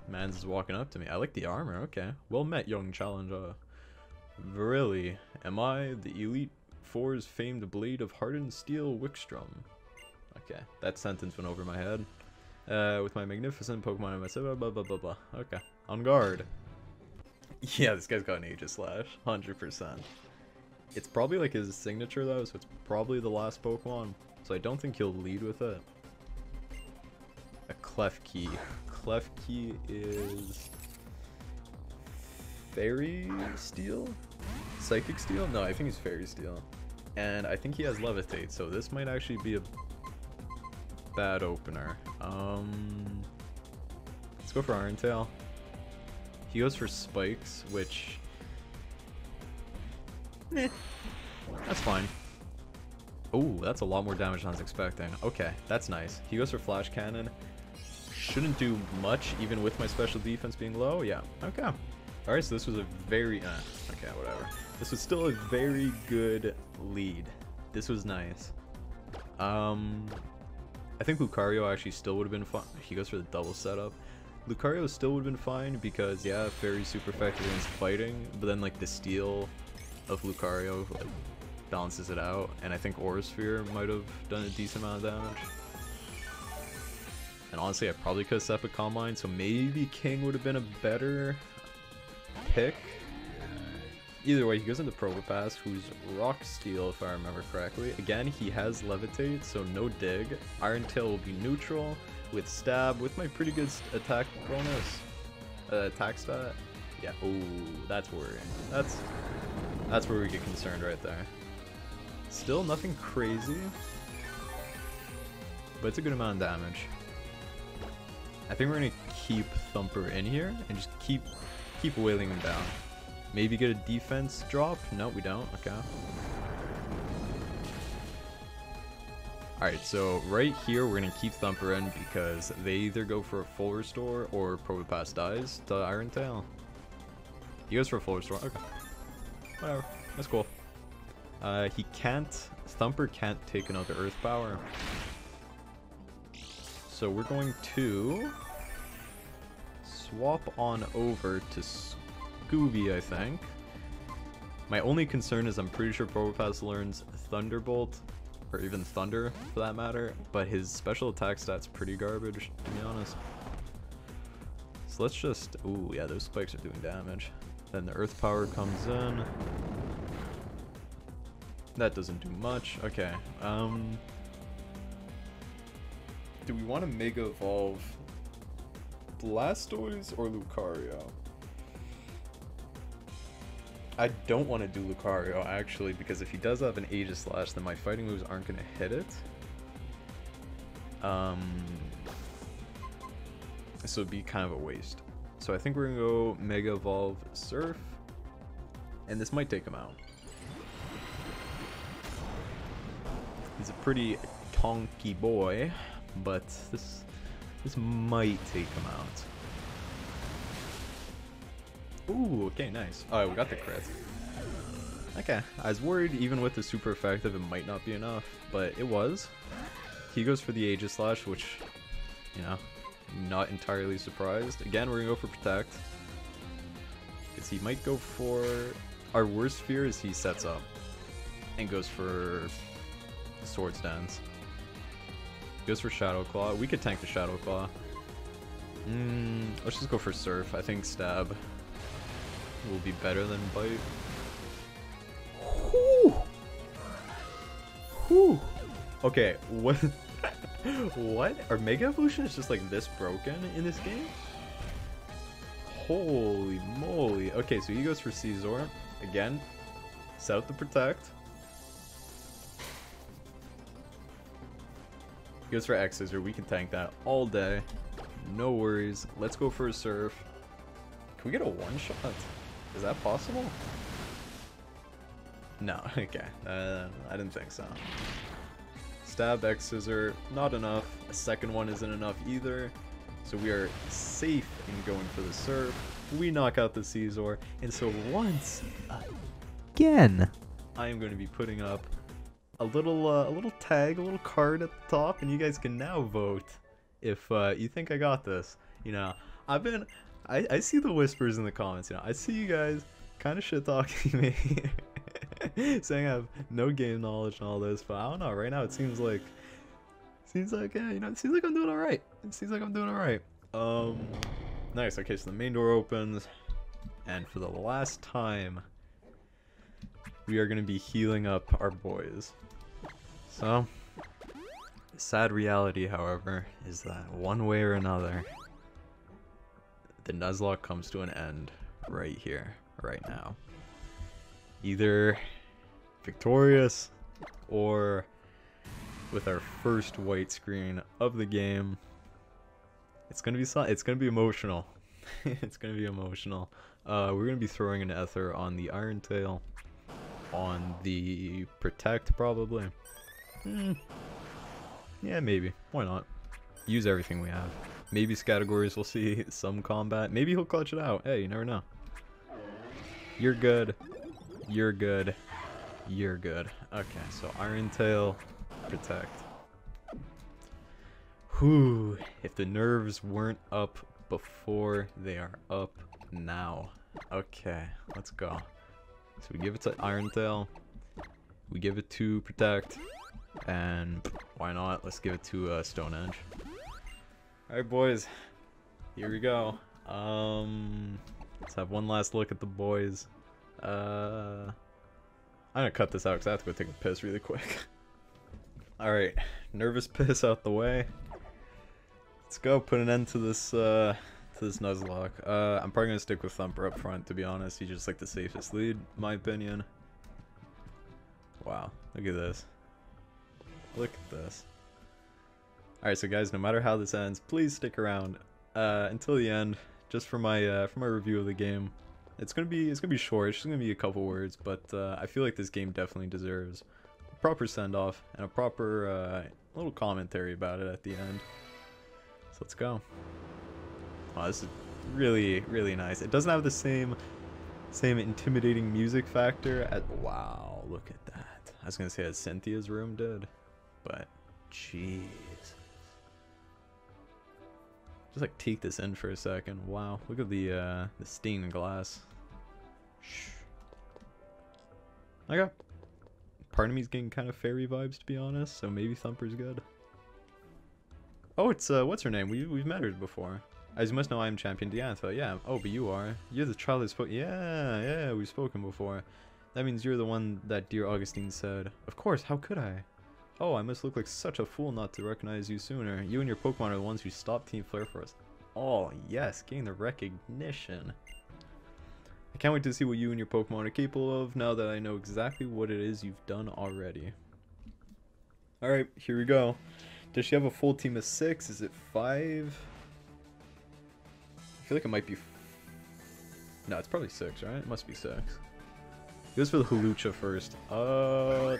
Mans is walking up to me. I like the armor. Okay, well met, young challenger. Really, am I the Elite Four's famed blade of hardened steel Wickstrom? Okay, that sentence went over my head. With my magnificent Pokemon and my blah blah blah blah. Okay, on guard. Yeah, this guy's got an Aegis Slash, 100%. It's probably like his signature though, so it's probably the last Pokemon. So I don't think he'll lead with it. A Klefki. Klefki is Fairy Steel? Psychic Steel? No, I think he's Fairy Steel. And I think he has Levitate, so this might actually be a bad opener. Let's go for Iron Tail. He goes for Spikes, which... that's fine. Oh, that's a lot more damage than I was expecting. Okay, that's nice. He goes for Flash Cannon. Shouldn't do much, even with my special defense being low. Yeah, okay. Alright, so this was a very... okay, whatever. This was still a very good lead. This was nice. I think Lucario actually still would have been fine. He goes for the double setup. Lucario still would have been fine because, yeah, Fairy's super effective against fighting, but then, like, the steal of Lucario, like, balances it out, and I think Aura Sphere might have done a decent amount of damage. And honestly, I probably could have set up a Calm Mind, so maybe King would have been a better pick. Either way, he goes into Probopass, who's Rock Steel, if I remember correctly. Again, he has Levitate, so no Dig. Iron Tail will be neutral with Stab, with my pretty good attack bonus. Attack stat. Yeah, ooh, that's worrying. That's where we get concerned right there. Still nothing crazy, but it's a good amount of damage. I think we're gonna keep Thumper in here and just keep wailing him down. Maybe get a defense drop? No, we don't. Okay. Alright, so right here we're gonna keep Thumper in because they either go for a full restore or Probopass dies to Iron Tail. He goes for a full restore. Okay. Whatever. That's cool. He can't... Thumper can't take another Earth Power. So we're going to swap on over to Scooby, I think. My only concern is I'm pretty sure Probopass learns Thunderbolt, or even Thunder for that matter, but his special attack stat's pretty garbage, to be honest. So let's just... ooh, yeah, those spikes are doing damage. Then the Earth Power comes in. That doesn't do much. Okay. Do we want to Mega Evolve Blastoise or Lucario? I don't want to do Lucario, actually, because if he does have an Aegis Slash, then my fighting moves aren't going to hit it. So it'd be kind of a waste. So I think we're going to go Mega Evolve Surf. and this might take him out. He's a pretty tonky boy, but this might take him out. Ooh, okay, nice. Oh, we got the crit. Okay, I was worried even with the super effective it might not be enough, but it was. He goes for the Aegis Slash, which, you know, not entirely surprised. Again, we're gonna go for Protect. Because he might go for... Our worst fear is he sets up and goes for Swords Dance. Goes for Shadow Claw. We could tank the Shadow Claw. Let's just go for Surf. I think Stab will be better than Bite. Whew. Whew. Okay, what? What? Our Mega Evolution is just like this broken in this game? Holy moly. Okay, so he goes for Caesar. Again, set up the Protect. He goes for X-Scissor. We can tank that all day. No worries. Let's go for a Surf. Can we get a one-shot? Is that possible? No, okay. I didn't think so. Stab, X-Scissor, not enough. A second one isn't enough either. So we are safe in going for the Surf. We knock out the Caesar. And so once again, I am going to be putting up a little tag, a little card at the top, and you guys can now vote if you think I got this. You know, I see the whispers in the comments. You know, I see you guys kind of shit talking me. Saying I have no game knowledge and all this, but I don't know. Right now, it seems like yeah, you know, it seems like I'm doing all right. It seems like I'm doing all right. Nice. Okay, so the main door opens, and for the last time, we are gonna be healing up our boys. So, the sad reality, however, is that one way or another, the Nuzlocke comes to an end right here, right now. Either victorious or with our first white screen of the game. It's gonna be emotional. It's gonna be emotional. We're gonna be throwing an Ether on the Iron Tail, on the Protect probably. Yeah, maybe. Why not? Use everything we have. Maybe categories will see some combat. Maybe he'll clutch it out. Hey, you never know. You're good. You're good. You're good. Okay, so Iron Tail, Protect. Whew. If the nerves weren't up before, they are up now. Okay, let's go. So we give it to Iron Tail. We give it to Protect. And why not? Let's give it to Stonehenge. Alright, boys. Here we go. Let's have one last look at the boys. I'm gonna cut this out because I have to go take a piss really quick. Alright, nervous piss out the way. Let's go put an end to this Nuzlocke. I'm probably gonna stick with Thumper up front, to be honest. He's just like the safest lead, in my opinion. Wow, look at this. Look at this. Alright, so guys, no matter how this ends, please stick around until the end, just for my review of the game. It's gonna be short. It's just gonna be a couple words, but I feel like this game definitely deserves a proper send-off and a proper little commentary about it at the end. So let's go. Oh, this is really, really nice. It doesn't have the same intimidating music factor as... Wow, look at that. I was gonna say as Cynthia's room did, but jeez. Just like take this in for a second. Wow, look at the stained glass. Shh. Okay. Part of me's getting kind of fairy vibes, to be honest. So maybe Thumper's good. Oh, it's what's her name? We've met her before. As you must know, I am Champion Diantha. Yeah. Oh, but you are. You're the child that spoke. Yeah. We've spoken before. That means you're the one that dear Augustine said. Of course. How could I? Oh, I must look like such a fool not to recognize you sooner. You and your Pokemon are the ones who stopped Team Flare for us. Oh, yes, getting the recognition. I can't wait to see what you and your Pokemon are capable of now that I know exactly what it is you've done already. Alright, here we go. Does she have a full team of 6? Is it 5? I feel like it might be... No, it's probably 6, right? It must be 6. He goes for the Hulucha first.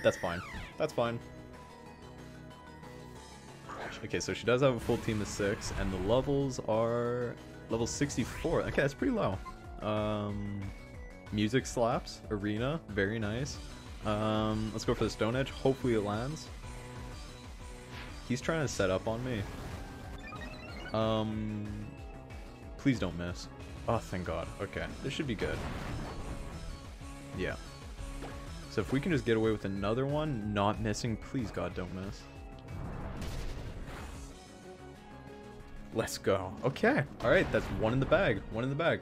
That's fine. That's fine. Okay, so she does have a full team of 6, and the levels are level 64. Okay, that's pretty low. Music slaps. Arena. Very nice. Let's go for the Stone Edge. Hopefully it lands. He's trying to set up on me. Please don't miss. Oh, thank God. Okay, this should be good. Yeah. So if we can just get away with another one, not missing, please God, don't miss. Let's go. Okay. Alright, that's one in the bag. One in the bag.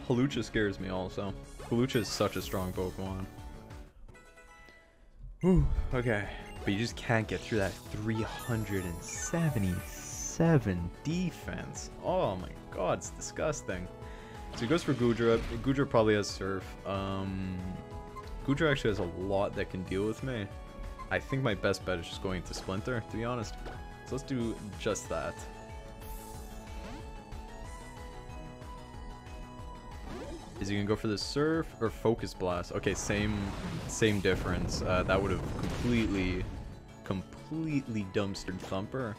Hulucha scares me also. Hulucha is such a strong Pokemon. Whew, okay. But you just can't get through that 377 defense. Oh my God, it's disgusting. So he goes for Goodra. Goodra probably has Surf. Goodra actually has a lot that can deal with me. I think my best bet is just going to Splinter, to be honest. So let's do just that. Is he gonna go for the Surf or Focus Blast? Okay, same difference. That would have completely dumpstered Thumper.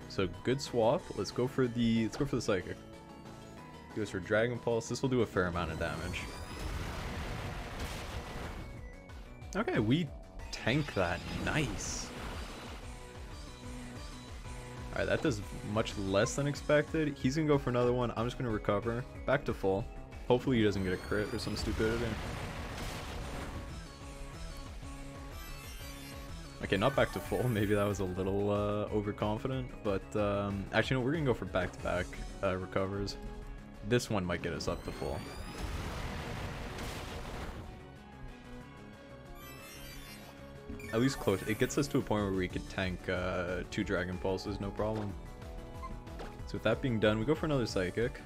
So good swap. Let's go for the Psychic. He goes for Dragon Pulse. This will do a fair amount of damage. Okay, we tank that. Nice. Alright, that does much less than expected. He's gonna go for another one. I'm just gonna recover. Back to full. Hopefully he doesn't get a crit or some stupidity. Okay, not back to full. Maybe that was a little overconfident. But actually, no, we're gonna go for back-to-back recovers. This one might get us up to full. At least close. It gets us to a point where we could tank 2 Dragon Pulses, no problem. So with that being done, we go for another Psychic.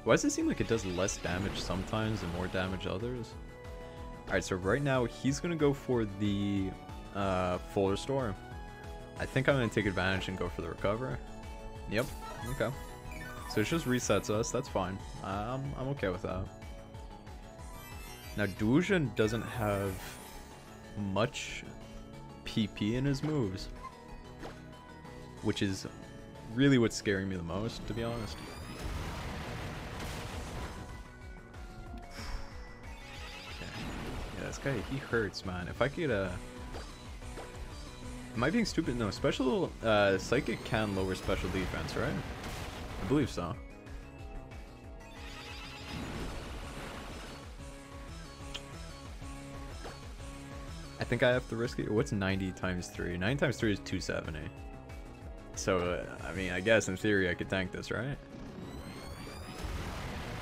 Why does it seem like it does less damage sometimes and more damage others? Alright, so right now he's going to go for the full restore. I think I'm going to take advantage and go for the recover. Yep, okay. So it just resets us, that's fine. I'm okay with that. Now Duosion doesn't have much PP in his moves, which is really what's scaring me the most, to be honest. This guy, he hurts, man. If I could, am I being stupid? No, special, Psychic can lower special defense, right? I believe so. I think I have to risk it. What's 90 times 3? 90 times 3 is 270. So, I mean, I guess in theory I could tank this, right?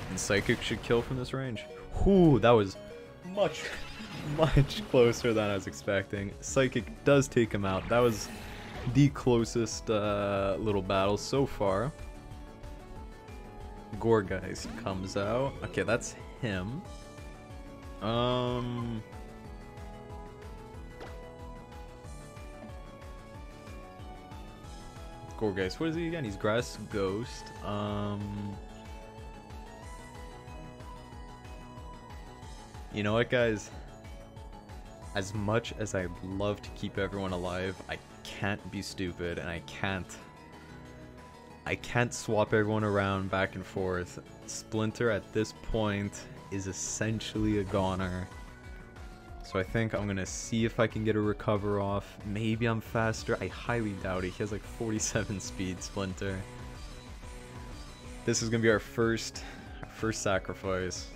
And Psychic should kill from this range. Whew, that was much closer than I was expecting. Psychic does take him out. That was the closest little battle so far. Gourgeist comes out. Okay, that's him. Gourgeist, what is he again? He's Grass Ghost. You know what, guys? As much as I'd love to keep everyone alive, I can't be stupid, and I can't swap everyone around back and forth. Splinter at this point is essentially a goner. So I think I'm gonna see if I can get a recover off. Maybe I'm faster. I highly doubt it. He has like 47 speed, Splinter. This is gonna be our first sacrifice.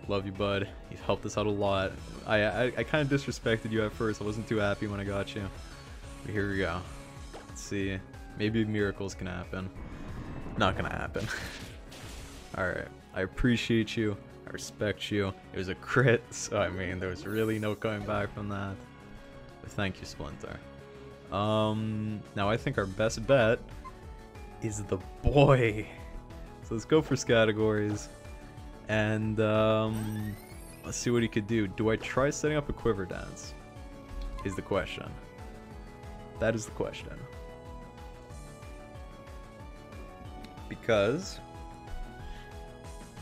Love you, bud. You've helped us out a lot. I kind of disrespected you at first. I wasn't too happy when I got you. But here we go. Let's see. Maybe miracles can happen. Not gonna happen. Alright. I appreciate you. I respect you. It was a crit, so I mean, there was really no coming back from that. But thank you, Splinter. Now I think our best bet is the boy. So let's go for categories. And let's see what he could do. Do I try setting up a Quiver Dance? Is the question. That is the question. because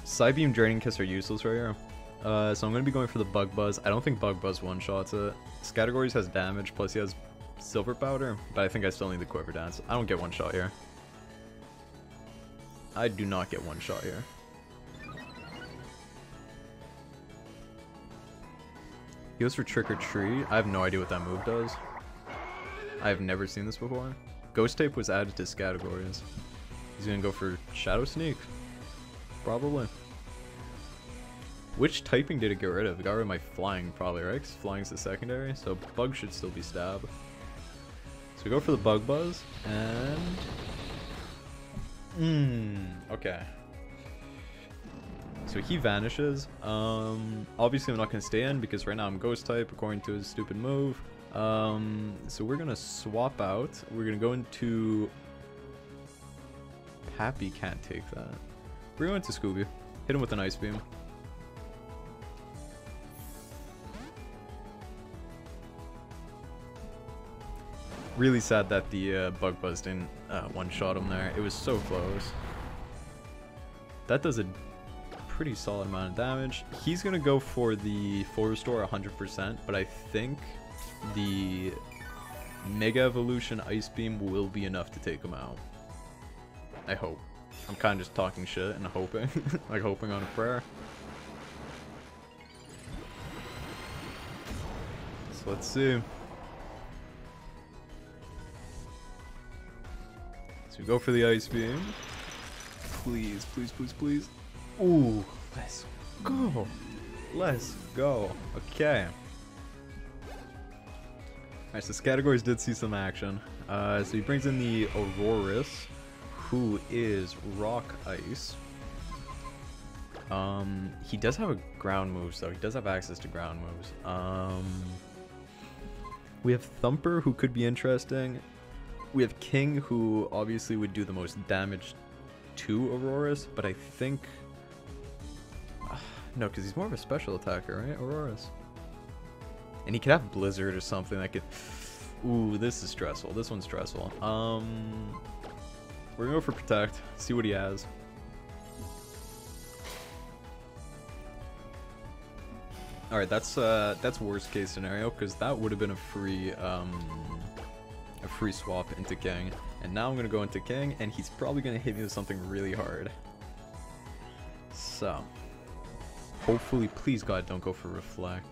Psybeam, Draining Kiss are useless right here. So I'm going to be going for the Bug Buzz. I don't think Bug Buzz one-shots it. Scattergories has damage, plus he has Silver Powder, but I think I still need the Quiver Dance. I don't get one shot here. I do not get one shot here. He goes for Trick or Treat. I have no idea what that move does. I have never seen this before. Ghost Tape was added to Scattergories. He's going to go for Shadow Sneak. Probably. Which typing did it get rid of? It got rid of my Flying, probably, right? Because Flying's the secondary, so Bug should still be Stab. So we go for the Bug Buzz, and... okay. So he vanishes. Obviously I'm not going to stay in, because right now I'm Ghost type, according to his stupid move. So we're going to swap out. We're going to go into... Pappy can't take that. We're going to Scooby. Hit him with an Ice Beam. Really sad that the Bug Buzz didn't one-shot him there. It was so close. That does a pretty solid amount of damage. He's going to go for the full restore 100%, but I think the Mega Evolution Ice Beam will be enough to take him out. I hope. I'm kind of just talking shit and hoping. Like hoping on a prayer. So let's see. So we go for the Ice Beam. Please, please, please, please. Ooh, let's go. Let's go. Okay. Alright, so Scattergories did see some action. So he brings in the Aurorus, who is Rock Ice. He does have a ground move, so he does have access to ground moves. We have Thumper, who could be interesting. We have King, who obviously would do the most damage to Aurorus, but I think... no, because he's more of a special attacker, right? Aurorus. And he could have Blizzard or something that could... Ooh, this is stressful. This one's stressful. We're gonna go for Protect, see what he has. Alright, that's worst case scenario, because that would have been a free swap into King. And now I'm gonna go into King, and he's probably gonna hit me with something really hard. So, hopefully, please God, don't go for Reflect.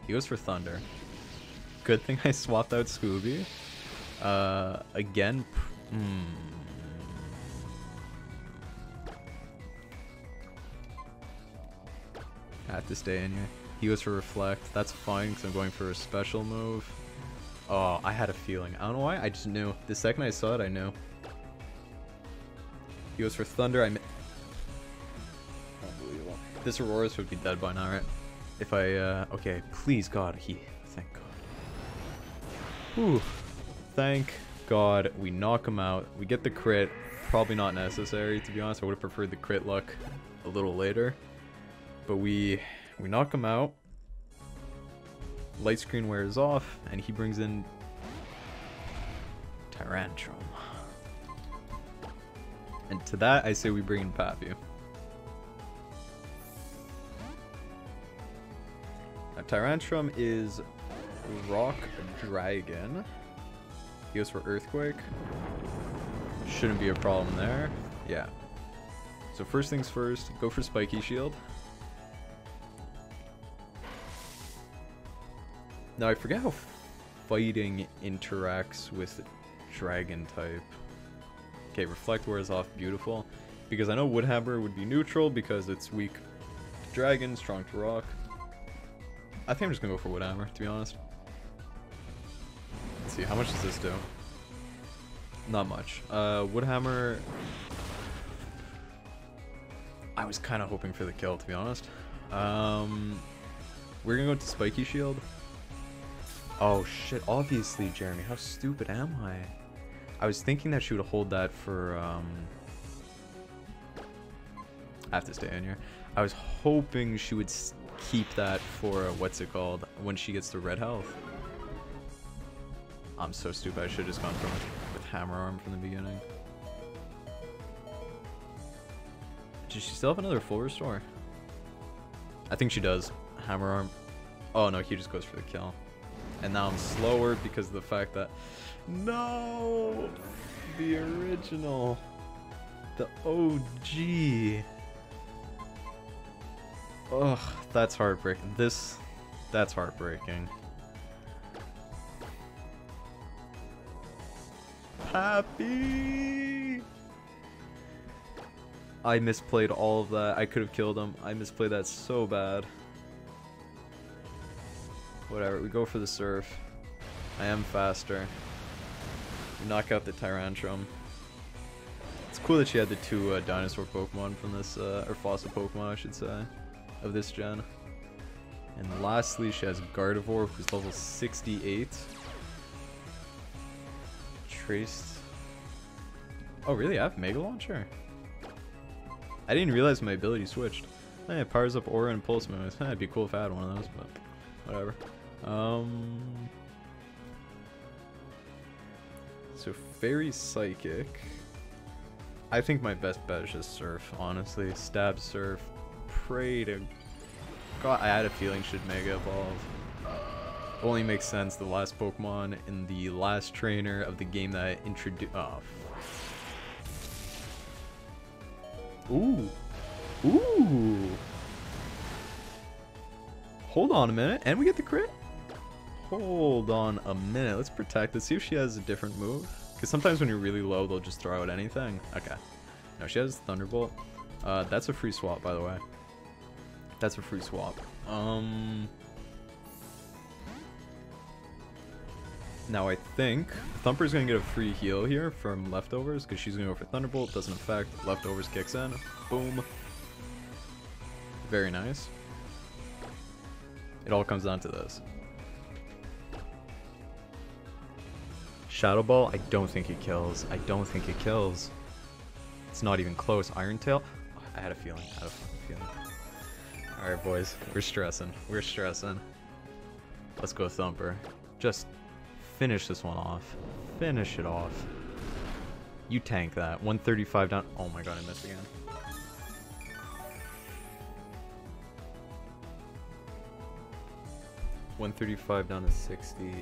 He goes for Thunder. Good thing I swapped out Scooby. Again, I have to stay in here. He goes for Reflect. That's fine, because I'm going for a special move. Oh, I had a feeling. I don't know why, I just knew. The second I saw it, I knew. He goes for Thunder. Unbelievable. This Aurorus would be dead by now, right? If I, okay, please God, thank God. Whew. Thank God we knock him out. We get the crit. Probably not necessary, to be honest. I would have preferred the crit luck a little later. But we knock him out. Light screen wears off, and he brings in Tyrantrum. And to that, I say we bring in Pappy. Now, Tyrantrum is Rock Dragon. He goes for Earthquake. Shouldn't be a problem there. Yeah. So first things first, go for Spiky Shield. Now I forget how fighting interacts with Dragon type. Okay, Reflect wears off, beautiful. Because I know Woodhammer would be neutral because it's weak to Dragon, strong to Rock. I think I'm just gonna go for Woodhammer, to be honest. Let's see, how much does this do? Not much. Woodhammer... I was kind of hoping for the kill, to be honest. We're gonna go to Spiky Shield. Oh shit, obviously, Jeremy. How stupid am I? I was thinking that she would hold that for, I have to stay in here. I was hoping she would keep that for, what's it called, when she gets to red health. I'm so stupid. I should have just gone with Hammer Arm from the beginning. Does she still have another full restore? I think she does. Hammer arm. Oh no, he just goes for the kill. And now I'm slower because of the fact that... No! The original. The OG. Ugh, that's heartbreaking. That's heartbreaking. Happy! I misplayed all of that. I could have killed him. I misplayed that so bad. Whatever, we go for the surf. I am faster. We knock out the Tyrantrum. It's cool that she had the two dinosaur Pokemon from this, or fossil Pokemon I should say, of this gen. And lastly, she has Gardevoir, who's level 68. Traced. Oh really, I have Mega Launcher? I didn't realize my ability switched. Eh, it powers up Aura and Pulse moves. It'd be cool if I had one of those, but whatever. So Fairy Psychic. I think my best bet is just Surf, honestly. Stab Surf. Pray to God, I had a feeling should Mega Evolve. Only makes sense, the last Pokemon in the last trainer of the game that I introduced. Oh. Ooh. Ooh. Hold on a minute, and we get the crit? Hold on a minute, let's protect. Let's see if she has a different move. Because sometimes when you're really low, they'll just throw out anything. Okay. No, she has Thunderbolt. That's a free swap, by the way. That's a free swap. Now I think Thumper's gonna get a free heal here from Leftovers because she's gonna go for Thunderbolt. Doesn't affect. Leftovers kicks in. Boom. Very nice. It all comes down to this. Shadow Ball, I don't think it kills. I don't think it kills. It's not even close. Iron Tail? Oh, I had a feeling. I had a feeling. Alright, boys. We're stressing. We're stressing. Let's go Thumper. Just finish this one off. Finish it off. You tank that. 135 down. Oh my god, I missed again. $135 down to 60 is...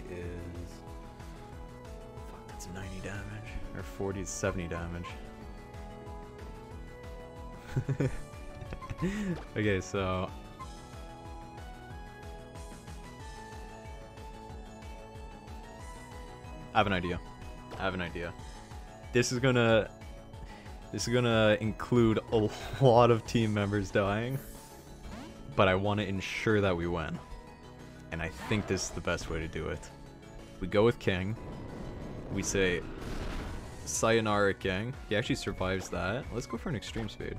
Fuck, that's 90 damage. Or 40 is 70 damage. Okay, so... I have an idea. I have an idea. This is gonna include a lot of team members dying, but I want to ensure that we win. And I think this is the best way to do it. We go with King. We say, Sayonara King. He actually survives that. Let's go for an extreme speed.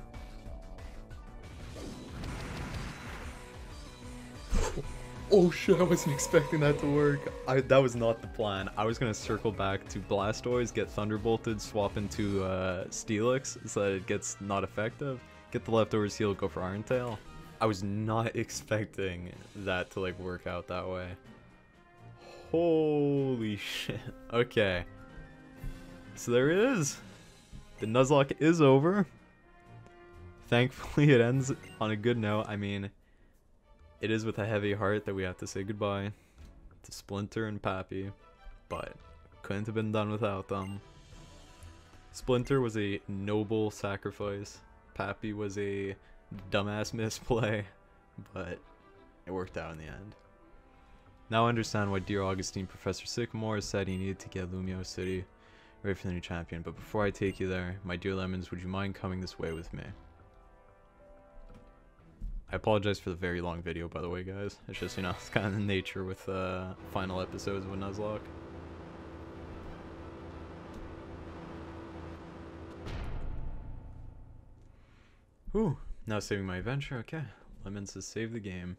Oh shit, I wasn't expecting that to work. That was not the plan. I was going to circle back to Blastoise, get Thunderbolted, swap into Steelix so that it gets not effective. Get the Leftovers heal, go for Iron Tail. I was not expecting that to like work out that way. Holy shit. Okay. So there it is. The Nuzlocke is over. Thankfully it ends on a good note. I mean, it is with a heavy heart that we have to say goodbye to Splinter and Pappy, but couldn't have been done without them. Splinter was a noble sacrifice. Pappy was a dumbass misplay, but it worked out in the end. Now I understand why dear Augustine Professor Sycamore said he needed to get Lumio City ready for the new champion, but before I take you there, my dear Lemons, would you mind coming this way with me? I apologize for the very long video, by the way, guys. It's just, you know, it's kind of the nature with final episodes of a Nuzlocke. Whew. Now saving my adventure. Okay. Lemons has saved the game.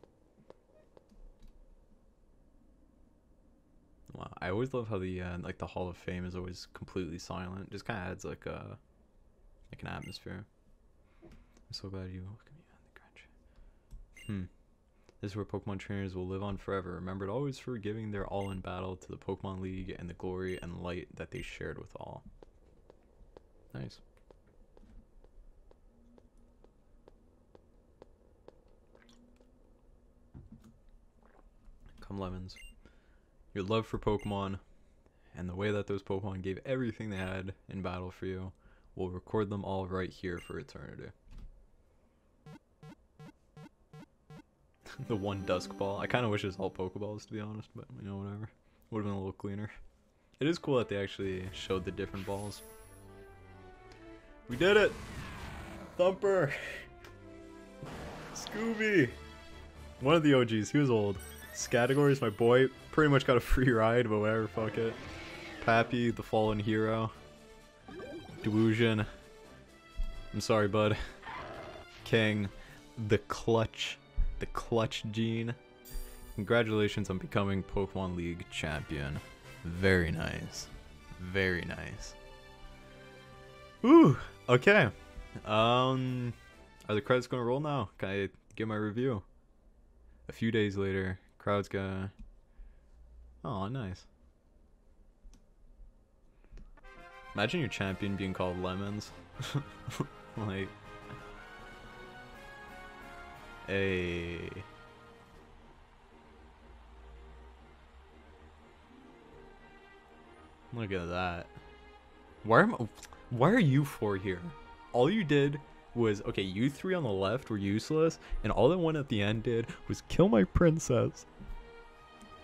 Wow. I always love how the like the Hall of Fame is always completely silent. Just kind of adds like a an atmosphere. I'm so glad you welcome me on the Crunch. This is where Pokemon trainers will live on forever, remembered always for giving their all in battle to the Pokemon League and the glory and light that they shared with all. Nice. Come Lemons. Your love for Pokemon and the way that those Pokemon gave everything they had in battle for you, we'll record them all right here for eternity. The one Dusk Ball. I kind of wish it was all Pokeballs, to be honest, but you know, whatever. Would have been a little cleaner. It is cool that they actually showed the different balls. We did it! Thumper! Scooby! One of the OGs, he was old. Scattergories, my boy, pretty much got a free ride, but whatever, fuck it. Pappy, the fallen hero. Delusion. I'm sorry, bud. King, the clutch gene. Congratulations on becoming Pokemon League champion. Very nice. Very nice. Woo! Okay. Are the credits gonna roll now? Can I give my review? A few days later, crowd's gonna... Oh, nice. Imagine your champion being called Lemons. Like... Hey... Look at that. Why are you four here? All you did was, okay, you three on the left were useless, and all that one at the end did was kill my princess.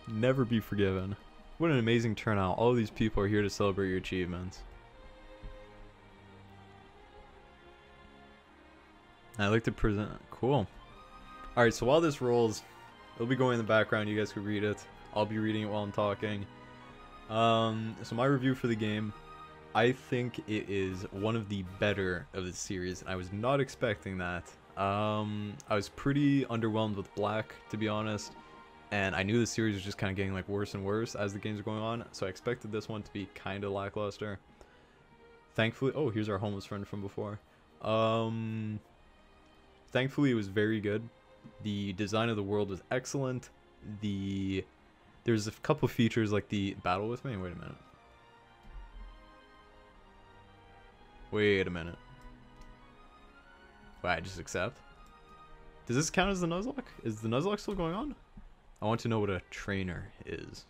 Never be forgiven. What an amazing turnout. All of these people are here to celebrate your achievements. I like to present... Cool. Alright, so while this rolls, it'll be going in the background. You guys can read it. I'll be reading it while I'm talking. So my review for the game, I think it is one of the better of the series, and I was not expecting that. I was pretty underwhelmed with Black, to be honest, and I knew the series was just kind of getting like worse and worse as the games were going on, so I expected this one to be kind of lackluster. Thankfully, oh, here's our homeless friend from before. Thankfully, it was very good. The design of the world was excellent. There's a couple features like the battle with me. Wait a minute. Wait a minute. Wait, I just accept? Does this count as the Nuzlocke? Is the Nuzlocke still going on? I want to know what a trainer is.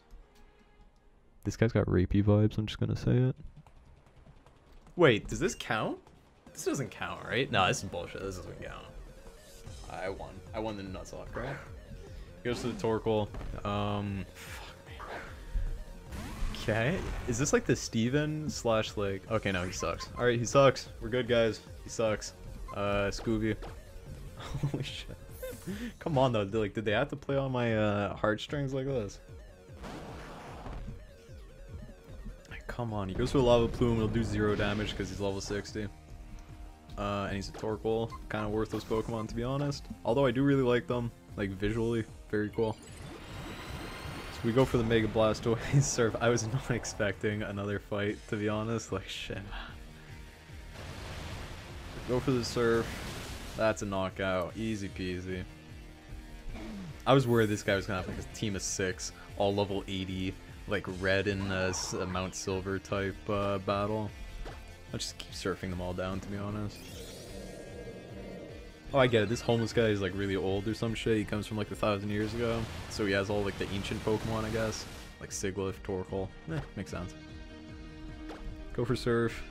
This guy's got rapey vibes, I'm just gonna say it. Wait, does this count? This doesn't count, right? No, this is bullshit. This doesn't count. I won. I won the Nuzlocke, right? Goes to the Torkoal. Fuck, man. Okay. Is this like the Steven slash like... Okay, no, he sucks. Alright, he sucks. We're good, guys. He sucks. Scooby. Holy shit. Come on, though. Like, did they have to play on my heartstrings like this? Like, come on. He goes for a Lava Plume. He'll do 0 damage because he's level 60. And he's a Torkoal. Kind of worthless Pokemon, to be honest. Although I do really like them. Like, visually. Very cool. So we go for the Mega Blastoise Surf. I was not expecting another fight, to be honest. Like, shit. Go for the Surf. That's a knockout. Easy peasy. I was worried this guy was gonna have like a team of 6, all level 80, like red in a Mount Silver type battle. I'll just keep surfing them all down, to be honest. Oh, I get it. This homeless guy is like really old or some shit. He comes from like 1,000 years ago. So he has all like the ancient Pokemon, I guess. Like Sigilyph, Torkoal. Makes sense. Go for Surf.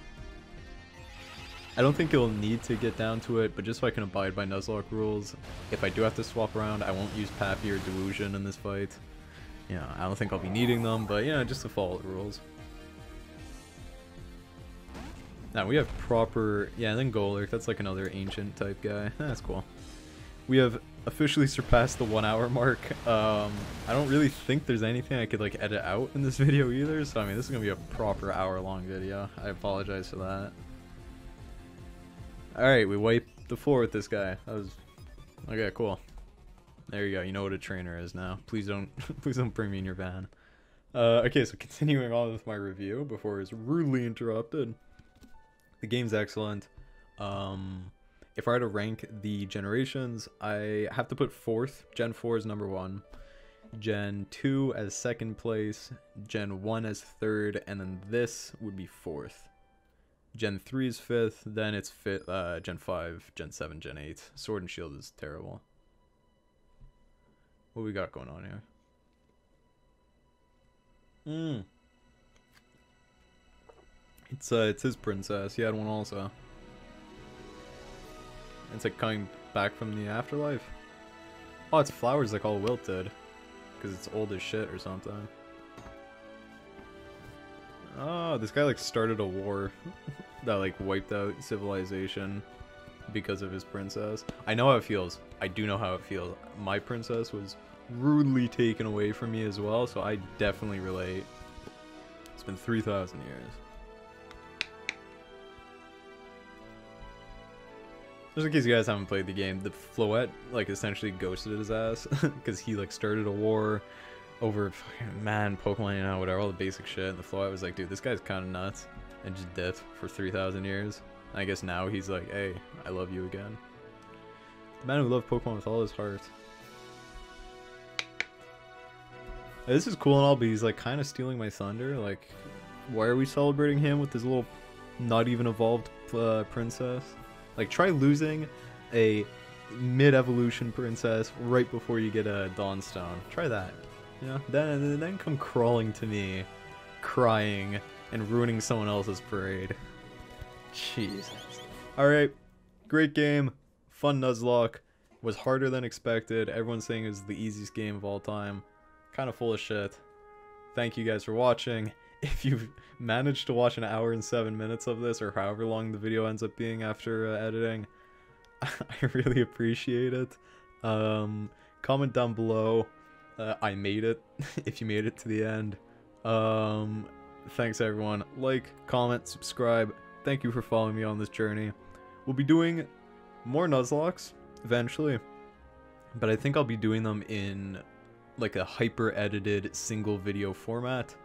I don't think you'll need to get down to it, but just so I can abide by Nuzlocke rules, if I do have to swap around, I won't use Pappy or Delusion in this fight. Yeah, I don't think I'll be needing them, but yeah, just to follow the rules. Now we have proper, yeah, and then Golurk, that's like another ancient type guy. That's cool. We have officially surpassed the 1 hour mark. I don't really think there's anything I could like edit out in this video either, so I mean this is gonna be a proper hour-long video. I apologize for that. Alright, we wiped the floor with this guy. That was okay, cool. There you go, you know what a trainer is now. Please don't please don't bring me in your van. Okay, so continuing on with my review before it's rudely interrupted. The game's excellent. If I were to rank the generations, I have to put 4th. Gen 4 is number 1. Gen 2 as 2nd place. Gen 1 as 3rd. And then this would be 4th. Gen 3 is 5th. Then it's Gen 5, Gen 7, Gen 8. Sword and Shield is terrible. What we got going on here? Mm. It's his princess. He had one also. It's like coming back from the afterlife. Oh, its flowers like all wilted. Because it's old as shit or something. Oh, this guy like started a war that like wiped out civilization because of his princess. I know how it feels. I do know how it feels. My princess was rudely taken away from me as well, so I definitely relate. It's been 3,000 years. Just in case you guys haven't played the game, the Floette like essentially ghosted his ass because he like started a war over fucking man, Pokemon, you know, whatever, all the basic shit. And the Floette was like, dude, this guy's kind of nuts, and just dipped for 3,000 years. I guess now he's like, hey, I love you again. The man who loved Pokemon with all his heart. This is cool and all, but he's like kind of stealing my thunder. Like, why are we celebrating him with his little not even evolved princess? Like, try losing a mid-evolution princess right before you get a Dawnstone. Try that. You know? Then come crawling to me, crying, and ruining someone else's parade. Jesus. Alright. Great game. Fun Nuzlocke. Was harder than expected. Everyone's saying it was the easiest game of all time. Kind of full of shit. Thank you guys for watching. If you've managed to watch an hour and 7 minutes of this, or however long the video ends up being after editing, I really appreciate it. Comment down below. I made it, if you made it to the end. Thanks everyone. Like, comment, subscribe. Thank you for following me on this journey. We'll be doing more Nuzlockes eventually, but I think I'll be doing them in like a hyper edited single video format.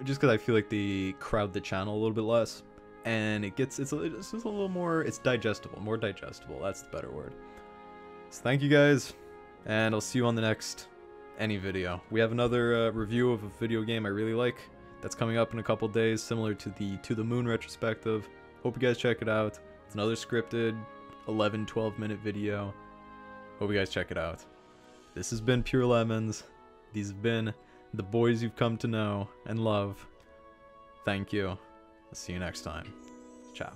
Just because I feel like they crowd the channel a little bit less, and it's just a little more, it's digestible, more digestible, that's the better word. So thank you guys, and I'll see you on the next any video. We have another review of a video game I really like that's coming up in a couple days, similar to the To the Moon retrospective. Hope you guys check it out. It's another scripted 11-12 minute video. Hope you guys check it out. This has been Pure Lemons. These have been the boys you've come to know and love. Thank you. I'll see you next time. Ciao.